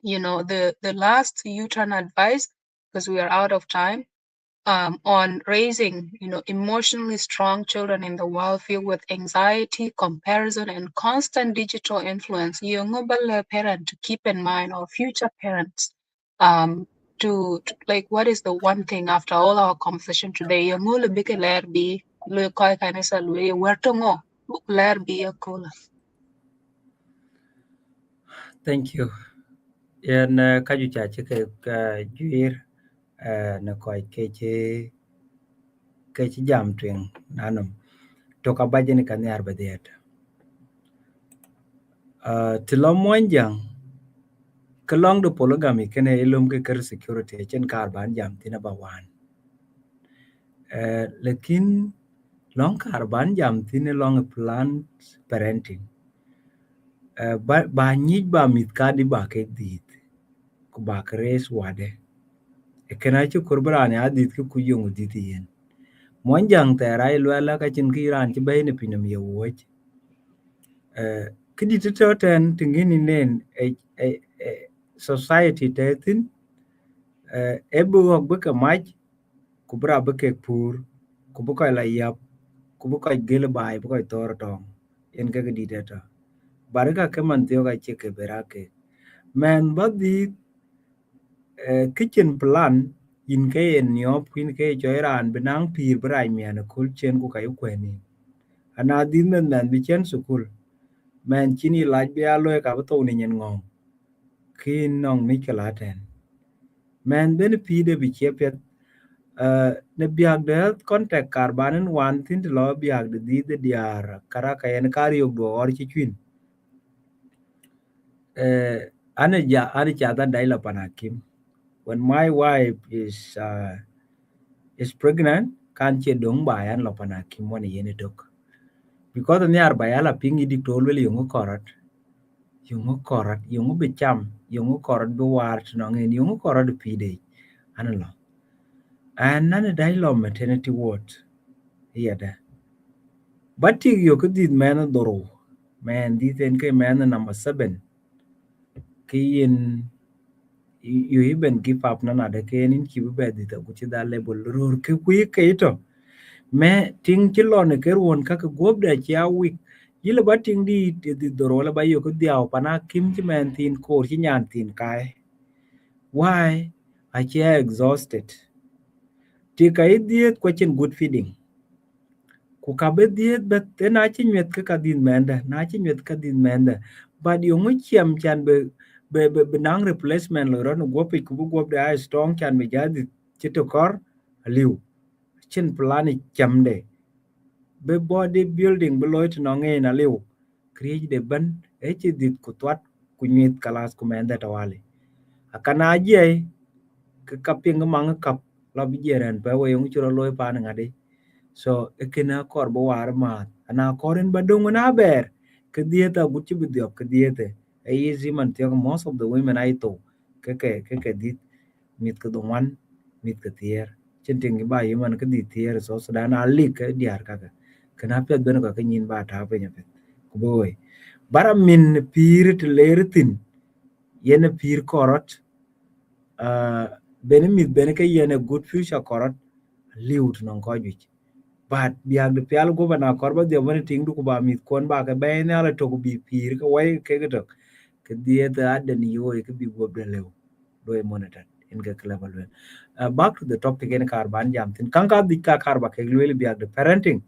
the last U-turn advice, because we are out of time, on raising, emotionally strong children in the world filled with anxiety, comparison, and constant digital influence. Young parent to keep in mind, or future parents, to like, what is the one thing after all our conversation today? Young big be koi kanisa where to go be a cola. Thank you. Yan kaju cha che ke juir na koi ke jam twing nanum to ka bajeni kan yar badiet. Tilo monjang kalong the polygamy kene ilum ke ker security chen kar ban jam tina ba wan. Lekin long kar ban jam tina long planned parenting. Ba nyij ba mit kadi ba ke dit ku ba kres wade. Kena chu kurbrani adit ku yung dit yen. Monjang tera ilwela ka chin ki ran chi bay ne pinam ye woch. Kidi to ten tingini nen society tetin ebu wak buka mach kubra buka pur kubuka la yap kubuka gele bai buka tor tong yen ka di data barika keman tiyo ka cheke berake man badi kitchen plan in ke en yop in ke joiran benang pir brai mian kul chen ku kayu kweni ana din men man bi chen sukul man chini laj bi alo ka to ni nyen ngom kin nong mikela ten man ben pide bi chepet ne biag de contact karbanen wan tin lo biag de di diar karaka en kariyo do or chi twin ane cha da dai la panakim when my wife is pregnant kan che dong bayan la panakim woni yene dok because ne ar bayala pingi di tolwel yungu korat yungu bicham yungu korat do war no ngen yungu korat pide analo and none dai maternity ward yada but you could did man doro man this and man number 7 kayin you even give up nana de kenin kibu bedi ta kuchi da level ror ke kui kaito me ting chilo ne kerwon ka gob da chia week yile bating di doro la bayo ko diaw pana kim chi man tin ko chi nyan tin kai why I chia exhausted tika idiet question good feeding ku kabe diet bet te na chi nyet ka din menda na chi nyet ka din menda but yung chiam chan be nang replacement lo ron go pe ku go da strong chan me jadi chito kor liu chin plan cham de be body building be loit no nge na liu create de ban e chi dit ku twat ku nyet kalas ku menda tawali akana je ka kaping mang kap lo bi jeren pe we yung churo loy pa ngade so ekena kor bo war ma ana koren badung na ber ke dieta guchi bidio ke diete e easy man tiyo most of the women I to ke dit mit ke dongwan mit ke tier chenting ba yiman ke di tier so sudan ali ke diar ka kena pet ben ka nyin ba ta pe nyapet ku boy bara min pir te lertin yen pir korot ben mit ben ke yen good future korot liut non ko juch but biag de pial go bana korba de bani ting du ko ba mit kon ba ka be ne ala to ko bi pir ka wai ke to ke die da aden yo ke bi go de lew do e monitor in ga level well back to the topic in carbon jam tin kan ka dikka karba ke lwel biag de parenting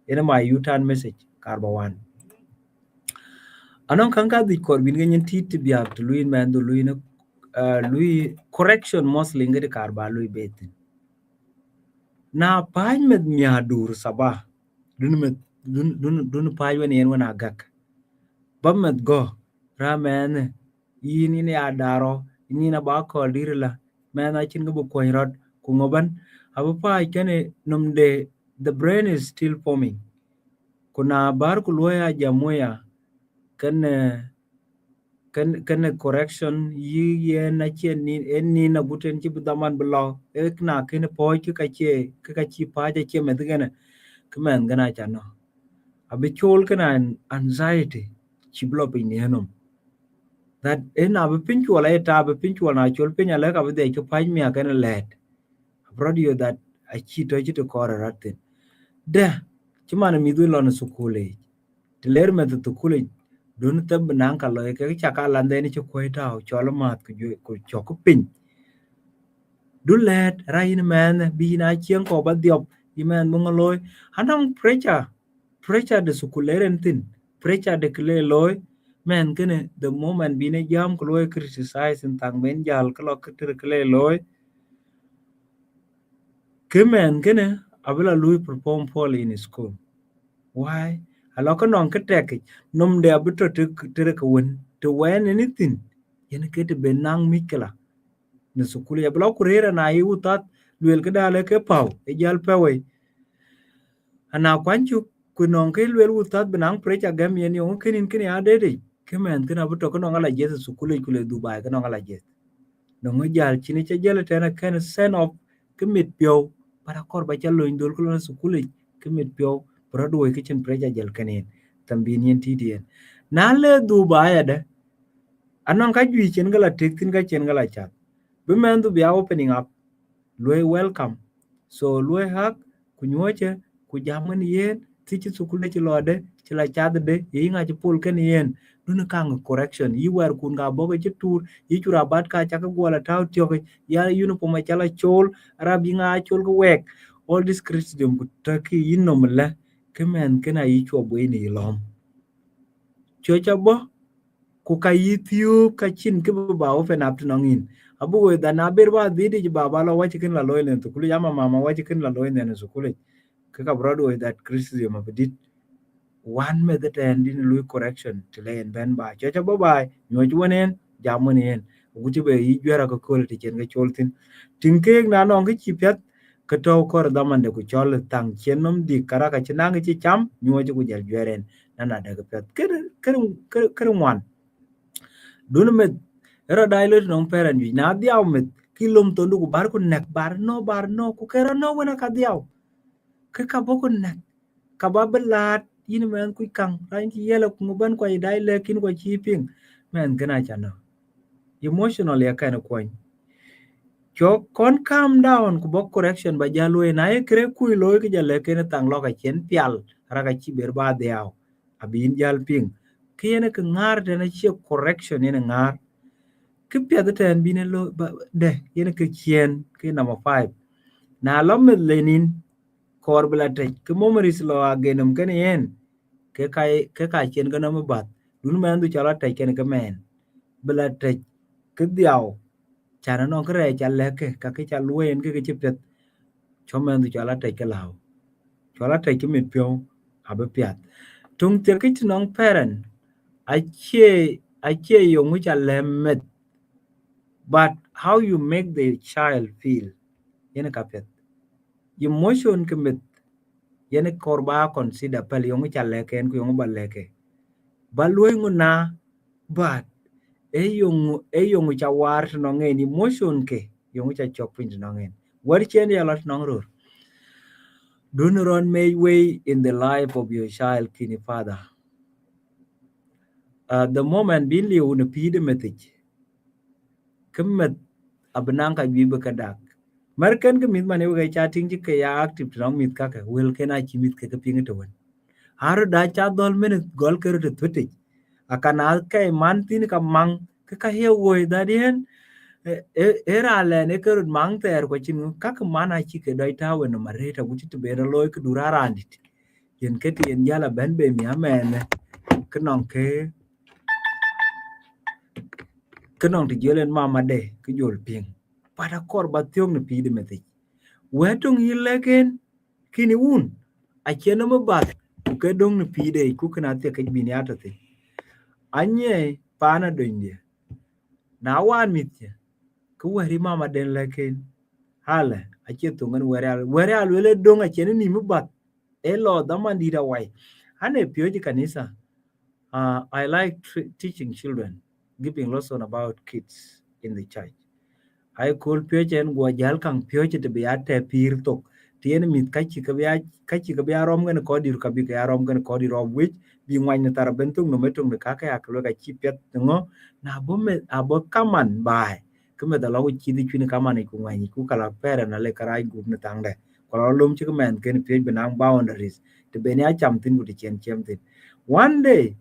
in my U-turn message karba one Anong kanka di kor bin ganyen tit biak to luin man do luin lui correction mostly ngari karba lui betin na pany med nya dur sabah dun pany wen yen wana gak bamet go ramen yini ne adaro ni na ba ko dirla man I chin go ko rod ku ngoban abu pa kene numde the brain is still forming kuna bar ku loya jamoya kan correction yi na chen ni en ni na guten ci daman blo e na ken po ki ka ci pa ja che me gana kmen gana cha no abi chol kana anxiety ci blo pe ni hanom that en abi pin chu la ta abi pin chu na chol pe nya la ka de chu pa mi ka na let brodio that a ci to ko ratin da ci man mi du lo na sukule te ler me to kule don tab nan ka lo ke cha ka lan de ni cho ko ta cho lo mat ku cho ku pin du let ra in man bi na chieng ko ba diop i man mong loy anong pressure de sukuleren tin pressure de kle loy man kene the moment bi ne jam ko loy criticize in tang ben jal ko lo kle loy ke man kene abula lui perform poorly in school why alo ko non ke tek num de abuto tere ko won to when anything yen ke te benang mikla ne sukuli ya blo kurera na yu tat luel ke dale ke pau e jal pewe ana kwanchu ku non ke luel tat benang precha gam yen yo kenin ken ya dede ke men ken abuto ko non ala jesu sukuli kule dubai ke non ala jet no jal chini che jale tena ken sen of kemit pio para kor ba chalo indol ko sukuli kemit pio Broadway kitchen preja jel kanin tambin yen tidien na le Dubai ada anon ka jwi chen gala tektin ka chen gala chat be men du bia opening up loy welcome so loy hak kunyoche ku jaman yen tichi sukule chi lode chi la chat de yinga chi pul ken yen dun kang correction yi wer kun ga boge chi tur yi chura bat ka chaka gola taw tyoke ya yunu po ma chala chol arab yinga chol ko wek all this criticism ku taki yinomla kemen kena yi chwa bwe ni lom chocha bo ku ka yithiu ka chin ke ba o fe nap nongin abu we da na ber ba didi ba ba lo wachi kin la loy len to kulu yama mama wachi kin la loy nen so kulu ke ka broadway that criticism of did one me that and in lui correction to lay and ben ba chocha bo ba nyo jwonen jamon yen guti be yi jwara ko kol ti chen ga choltin tinke na no ngi chi pet ka to kor daman de ku chol tang chenom di kara ka chinang chi cham nyo ji ku jel jweren na da ga pet ker wan dun met era dailo no peren wi na diaw met kilom to ndu bar ku nek bar no ku kera no wona ka diaw ke ka boko nek ka babelat yin men ku kang ran ki yela ku ban ko dai le kin ko chi ping men gana chana emotionally ya kind of coin cho con calm down ku bok correction ba jalwe na e kre ku lo ki jale ken tang lo ka chen pial ra ka chi ber ba diaw abin jal ping kene ke ngar de na chi correction ne ngar ke pya de ten bin lo de yene ke chien ke number 5 na lo me lenin kor bla te ke memories lo agenum ken yen ke ka chen ga na bat dun man du chala te ken ke men bla te ke diaw chana no kre chale ke ka ke chalwen ke chipet chomen du chala te ke lao chala te ke mit pyo abe pyat tung ter ke nong parent ache yo mu chale met but how you make the child feel yene ka pet emotion ke met yene korba consider pel yo mu chale ken ku yo ba leke balwe nguna but eyong cha war no ngeni emotion ke yong cha chok pin no ngen war chen ya lot nong rur don't run my way in the life of your child kini father the moment bin liu na pi de metich kemet abnang ka bi ka dak marken ke mit mane ga chatting ji ke ya active no mit ka ka wel ke na chi mit ke ping to wen har da cha dol men gol ke ru tuti akana ka man tin ka mang ka he wo da dien era le ne kerut mang ter ko chin kak mana chi ke dai ta we no mareta guchi to bera loy ku durara andit yen ke yen jala ben be mi amen ke non ke kanong ti jelen mama de ke jol ping pada kor ba tiong ne pide meti wetong yileken kini un a cheno mo bat ke dong ne pide ku kana te ke bini atati anye pana donje na wan mitye ku weri mama den leken hala a cheto ngan were al wele dong a cheno ni mo bat e lo daman dida wai ane pioji kanisa. I like teaching children, giving lesson about kids in the church. I call pioche and guajal kang pioche to be at a peer talk. Tien mit kachi kabia rom gonna cody kabika rom gonna cody rob which being wine tarabentung no metung the kaka akloga chipet ngo na bome abo kaman by. Come the law chi the chuni kamani kumani kukala pera na le karai group na tangde. Kololum chikaman can page benang boundaries to benya chamtin with the chamtin. One day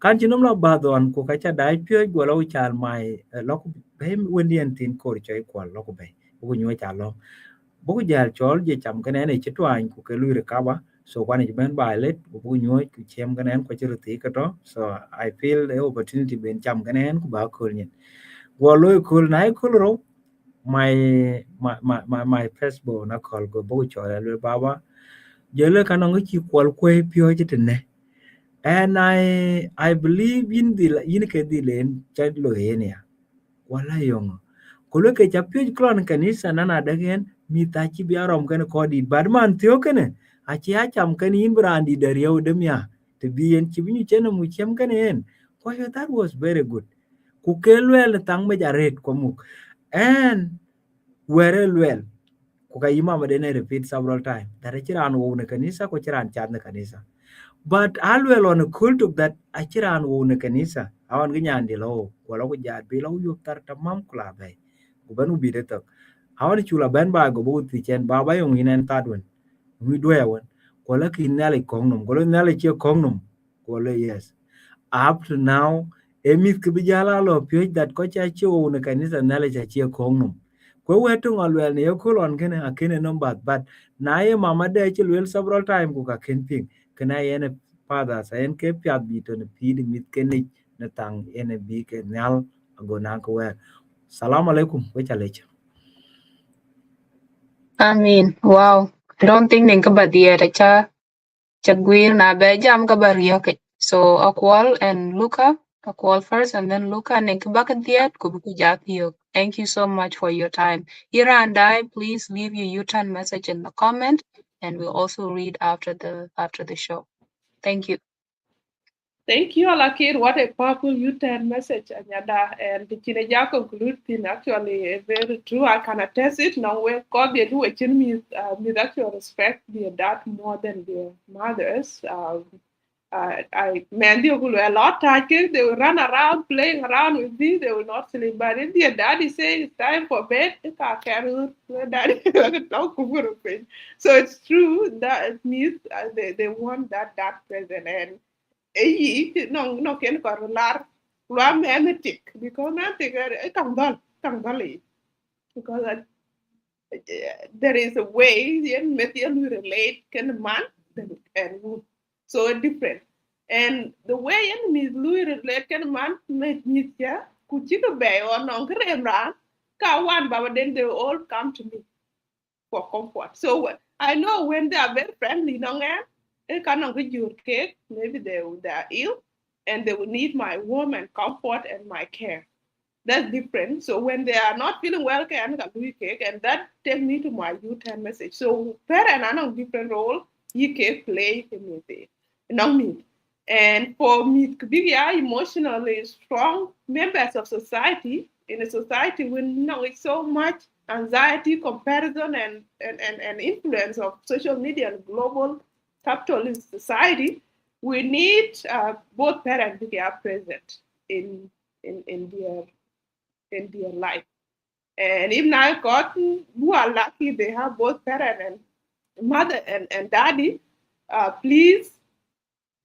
kan chinom la badon ko kacha dai pyo gwalo chal mai lok be wendi antin ko choi kwal lok be ko nyo cha lo bu jal chol je cham kane ne chitwan ku ke lu recover so when it ben by let bu nyo ku chem kane ko chirti ka to so I feel the opportunity ben cham kane ku ba ko nyen gwalo ko na ko ro my Facebook na call go bu chol le baba jele kanong chi kwal kwe pyo chitne. And I believe in the lane child lohenia. Wala yong. Kolo ke chapyo klon kanisa nana dagen mitachi biarom kan kodi badman thiokene. Achi acham kan in brandi dario demia to be in chibini chena muchem kan en. That was very good. Kukelwel tang mejaret komuk. And well. Kukayima madene repeat several times. That achiran wo ne kanisa ko chiran chat ne kanisa. But alwell on a cult of that achiran wo ne kanisa awan ganyandi lo wala ko jad bi lo yu tar tamam kula bay ko banu bi de tak awan chula ben ba go bu ti chen ba ba yung inen tadwen mi doya won ko la ki nale kongnum ko nale che kongnum ko le yes up to now emit ke bi jala lo pyo that ko cha che wo ne kanisa nale cha che kongnum ko wetu alwell ne ko lon kene akene number but na ye mama de chilwel several time ko ka ken ping kana yene father sa en ke piat bi to ne pid mit kene na tang ene bi ke nyal go na ko we salam alaikum we chale I mean, wow. I don't think ning ka badia da cha gwir na be jam ka bariyo ke. So Akwal and Luca, Akwal first and then Luca ning ka badia ko bu jatiyo. Thank you so much for your time. Ira and I, please leave your U-turn message in the comment and we'll also read after the show. Thank you. Thank you, Alakir. What a powerful U-turn message, Anyada. And the Chineja concluding actually very true. I can attest it. Now, where God they do it with actual respect their dad more than their mothers. I man, they will a lot of they will run around playing around with this. They will not sleep. But if their daddy say it's time for bed, they can't carry daddy. So it's true that it means they want that present and. No ken ko lar lo magnetic because magnetic tang dal because there is a way the material relate can man and wood so different and the way enemies lui relate can man met ya kuchika be or no kremra ka wan baba then they all come to me for comfort so I know when they are very friendly no it cannot get your cake. Maybe they are ill and they will need my warmth and comfort and my care. That's different. So when they are not feeling well, can do cake, and that take me to my U-turn message. So parent are on different role. You can play not me. And for me to be emotionally strong members of society in a society with it's so much anxiety, comparison, and influence of social media and global capitalist society, we need both parents to be present in their life. And if now God who are lucky they have both parent and mother and daddy, please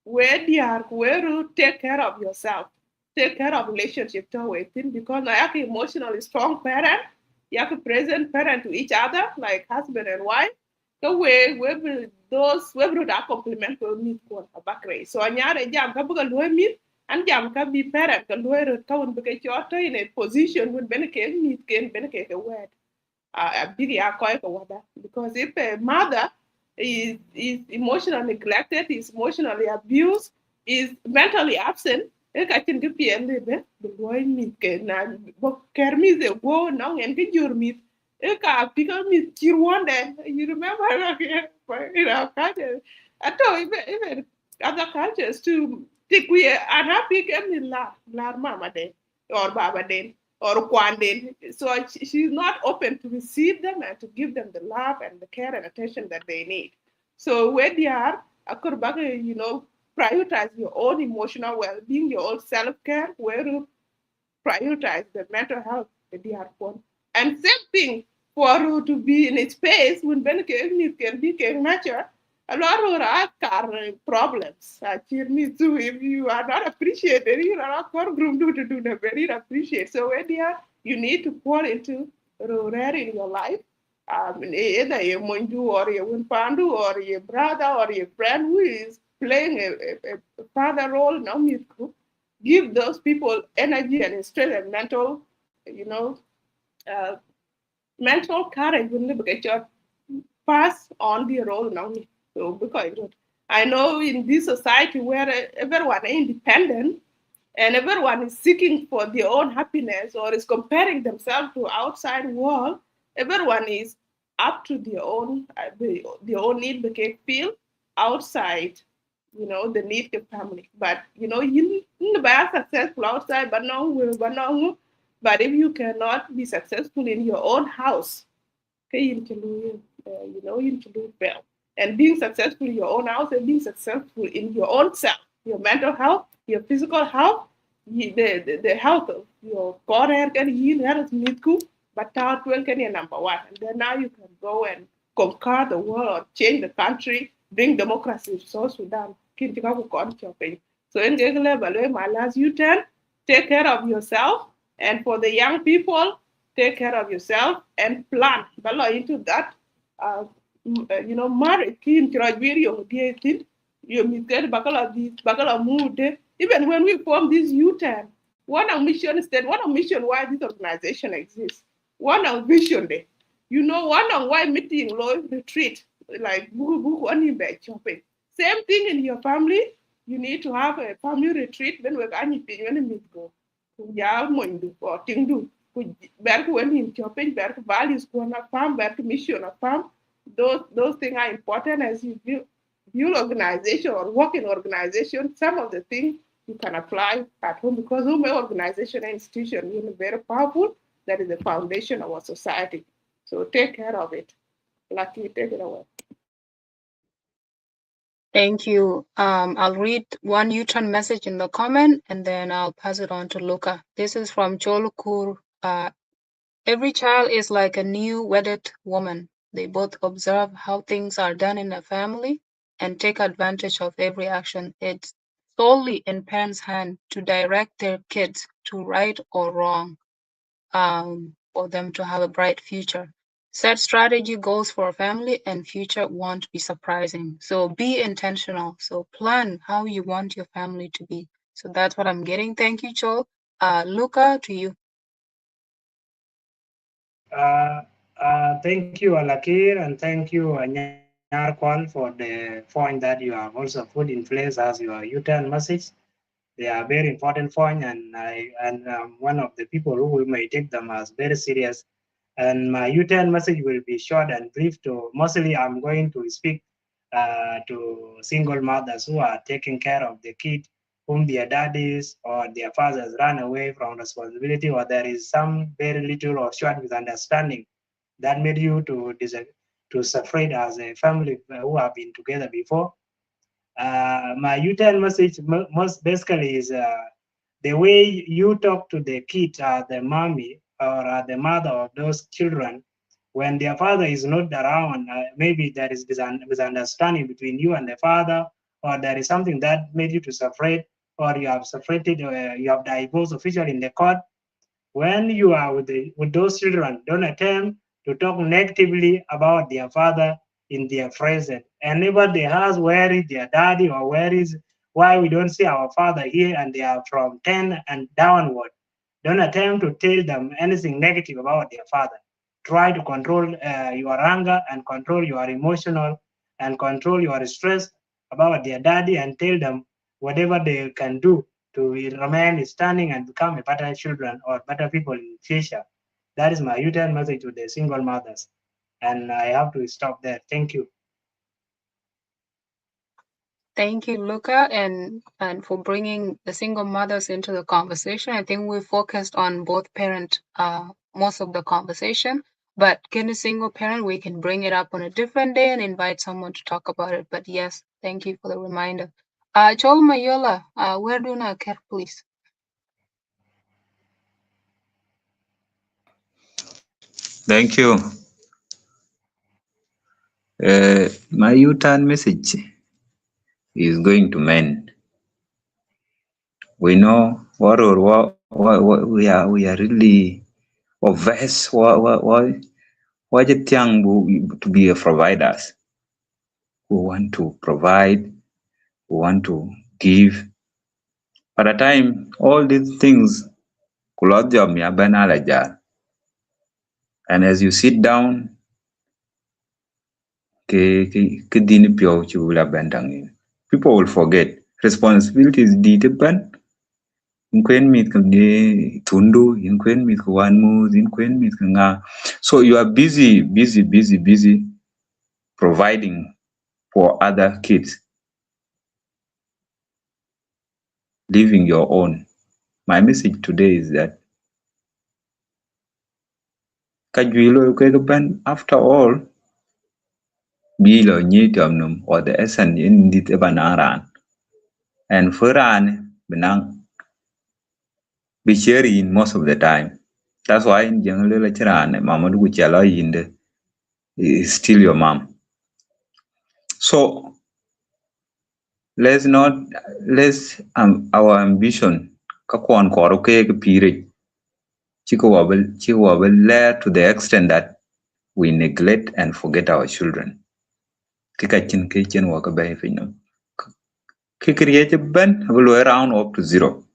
where to take care of yourself, take care of relationship with him because I have emotionally strong parent, you have a present parent to each other like husband and wife. So we those we would compliment ko meet ko bakre so anyare jam ka buga lo meet and jam ka be parent ka lawyer ka un be choto in a position when beneke meet ken beneke ke word a big ya koi ka wada because if a mother is emotionally neglected, is emotionally abused, is mentally absent, e ka chin ke pien de be boy mi ke na bo ker mi ze go no en ke jur mi e ka pika mi chir wonde you remember in our culture ato even other cultures too think we are happy ke mi la mama de or baba de or Kwanden. So she's not open to receive them and to give them the love and the care and attention that they need. So where they are, prioritize your own emotional well-being, your own self-care, where you prioritize the mental health that they are on. And same thing for you to be in a space when Ben can be nature. A lot of our problems. Me too. If you are not appreciated, you are not room to do the very appreciate. So when you need to pour into rare in your life. Either a monju or a wimpandu or a brother or a friend who is playing a father role now give those people energy and strength and mental, uh, mental courage when they get your pass on the role now. So because I know in this society where everyone is independent and everyone is seeking for their own happiness or is comparing themselves to outside world, everyone is up to their own need became feel outside, the need of family. But you are successful outside, but if you cannot be successful in your own house, okay, you can do well. And being successful in your own house and being successful in your own self, your mental health, your physical health, the health of your core hair can heal hair is mitku, but that will can be number one. And then now you can go and conquer the world, change the country, bring democracy to South Sudan. So in the level, my last you turn, take care of yourself. And for the young people, take care of yourself and plan. Balo into that, marriage. Kin video you get bakala mood. Even when we form this U-turn, one of mission is that one of mission why this organization exists. One of vision day. One of why meeting law retreat like buku shopping. Same thing in your family. You need to have a family retreat when we're going to meet go. Ya moindu or tingdu. Berku when in shopping, berku values go on a farm, berku mission a farm. Those things are important as you build organization or work in organization. Some of the things you can apply at home because home organization and institution is very powerful. That is the foundation of our society. So take care of it. Lucky, take it away. Thank you. I'll read one U-turn message in the comment and then I'll pass it on to Luca. This is from Cholukur. Every child is like a new wedded woman. They both observe how things are done in a family and take advantage of every action. It's solely in parents' hand to direct their kids to right or wrong, for them to have a bright future. Set strategy goals for a family and future won't be surprising. So be intentional. So plan how you want your family to be. So that's what I'm getting. Thank you, Joel. Luca, to you. Thank you, Alakir, and thank you, Nyarkwal, for the point that you have also put in place as your U-turn message. They are very important point, and I'm one of the people who may take them as very serious. And my U-turn message will be short and brief. Mostly, I'm going to speak to single mothers who are taking care of the kid whom their daddies or their fathers ran away from responsibility, or there is some very little or short misunderstanding that made you to separate as a family who have been together before. My U-turn message most basically is the way you talk to the kid, the mommy or the mother of those children, when their father is not around. Maybe there is misunderstanding between you and the father, or there is something that made you to separate, or you have separated, you have divorced officially in the court. When you are with those children, don't attempt to talk negatively about their father in their presence. And if they ask where is their daddy or Why we don't see our father here and they are from 10 and downward? Don't attempt to tell them anything negative about their father. Try to control your anger and control your emotional and control your stress about their daddy and tell them whatever they can do to remain standing and become a better children or better people in future. That is my U-turn message to the single mothers. And I have to stop there. Thank you. Thank you, Luca, and for bringing the single mothers into the conversation. I think we focused on both parent most of the conversation, but can a single parent, we can bring it up on a different day and invite someone to talk about it. But yes, thank you for the reminder. Chol Mayola, where do you care, please? Thank you. My U-turn message is going to men. We know what we are really obvious what it young to be a providers who want to provide, who want to give. By the time all these things and as you sit down people will forget responsibilities depend in Queen meet tundu in Queen meet one move in Queen meet so you are busy providing for other kids, leaving your own. My message today is that after all bilo nyitomnum or the essence in dit ebanaran and furan benang be sharing most of the time. That's why in general lecturer mama du chala yinde is still your mom. So let's our ambition kakwan koro ke pire chiko wabel lair to the extent that we neglect and forget our children. Kikachin kitchen work by finum. Kikriete ben will around up to zero.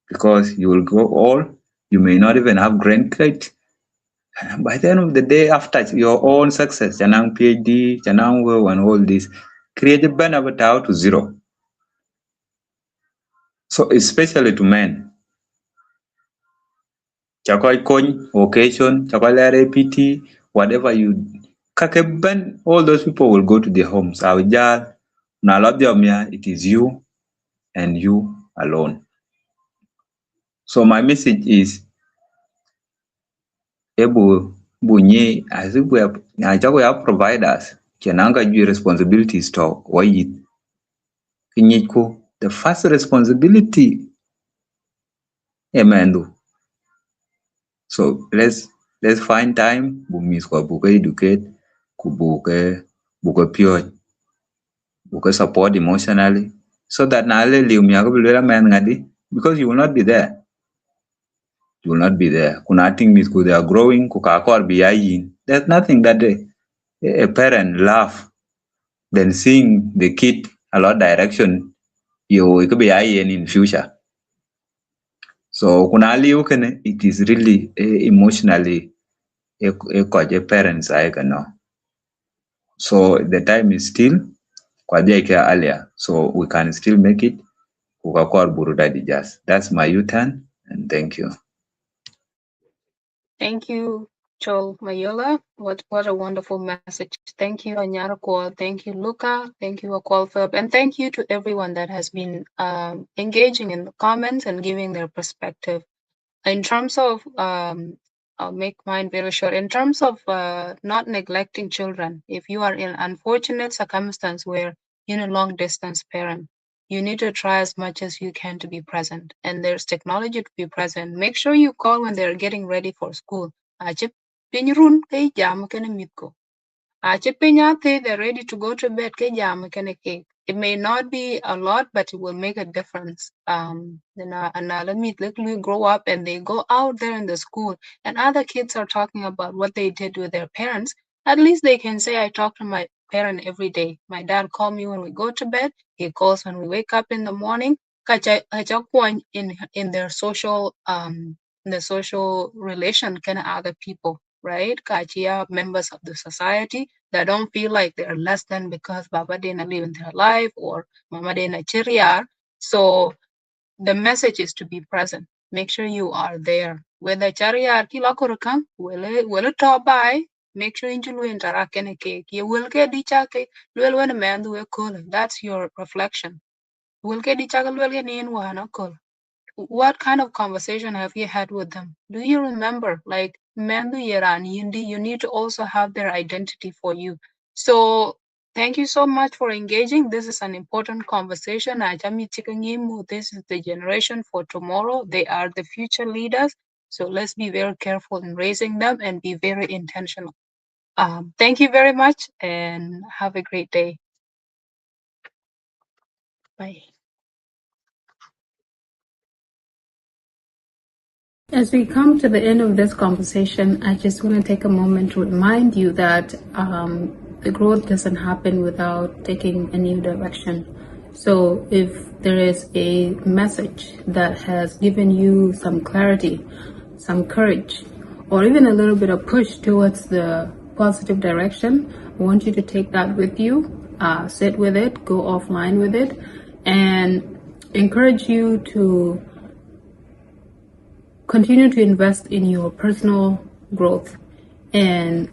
Because you will grow old, you may not even have grandkids. By the end of the day, after your own success, Janang PhD, Janang World, and all this, create a benefit out to zero. So especially to men. Chakoy coin, occasion, chakoy APT, whatever you kakeban, all those people will go to their homes. It is you and you alone. So my message is bunye as if we have providers kenanga juu responsibilities to why kinyiko the first responsibility emendu. So let's find time bumis kwa buka educate kubuke pure buka support emotionally so that na le liu miago bilwela man ngadi because you will not be there. You will not be there. Kunating mis they are growing kukakor biyayin. There's nothing that a parent love than seeing the kid a lot direction you could be in future. So kunali it is really emotionally a parents I can know. So the time is still earlier, so we can still make it. That's my U-turn, and thank you. Thank you, Chol Mayola. What a wonderful message. Thank you, Anyarako. Thank you, Luca. Thank you, Akwalfab. And thank you to everyone that has been engaging in the comments and giving their perspective. In terms of, I'll make mine very short. In terms of not neglecting children, if you are in unfortunate circumstance where you're a long distance parent, you need to try as much as you can to be present. And there's technology to be present. Make sure you call when they're getting ready for school. They're ready to go to bed. It may not be a lot, but it will make a difference. And let me grow up and they go out there in the school and other kids are talking about what they did with their parents. At least they can say, I talked to my parent every day. My dad calls me when we go to bed. He calls when we wake up in the morning. In their social relation can other people, right? Kachia members of the society that don't feel like they're less than because Baba didn't live in their life or Mama didn't chiriar. So the message is to be present. Make sure you are there. Whether chariar ki lakorukam, will to by, make sure you interact in a cake. You will get the chake, well when a man do a call. That's your reflection. Will get the chake, will get in one call. What kind of conversation have you had with them? Do you remember? Like Mandu Yaran, you need to also have their identity for you. So thank you so much for engaging. This is an important conversation. This is the generation for tomorrow. They are the future leaders. So let's be very careful in raising them and be very intentional. Thank you very much and have a great day. Bye. As we come to the end of this conversation, I just want to take a moment to remind you that the growth doesn't happen without taking a new direction. So if there is a message that has given you some clarity, some courage, or even a little bit of push towards the positive direction, I want you to take that with you, sit with it, go offline with it, and encourage you to continue to invest in your personal growth and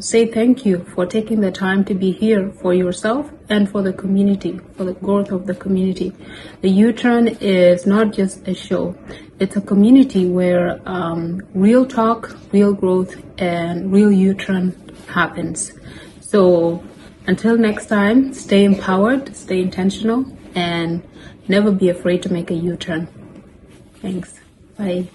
say thank you for taking the time to be here for yourself and for the community, for the growth of the community. The U-Turn is not just a show. It's a community where real talk, real growth, and real U-Turn happens. So until next time, stay empowered, stay intentional, and never be afraid to make a U-Turn. Thanks. Bye.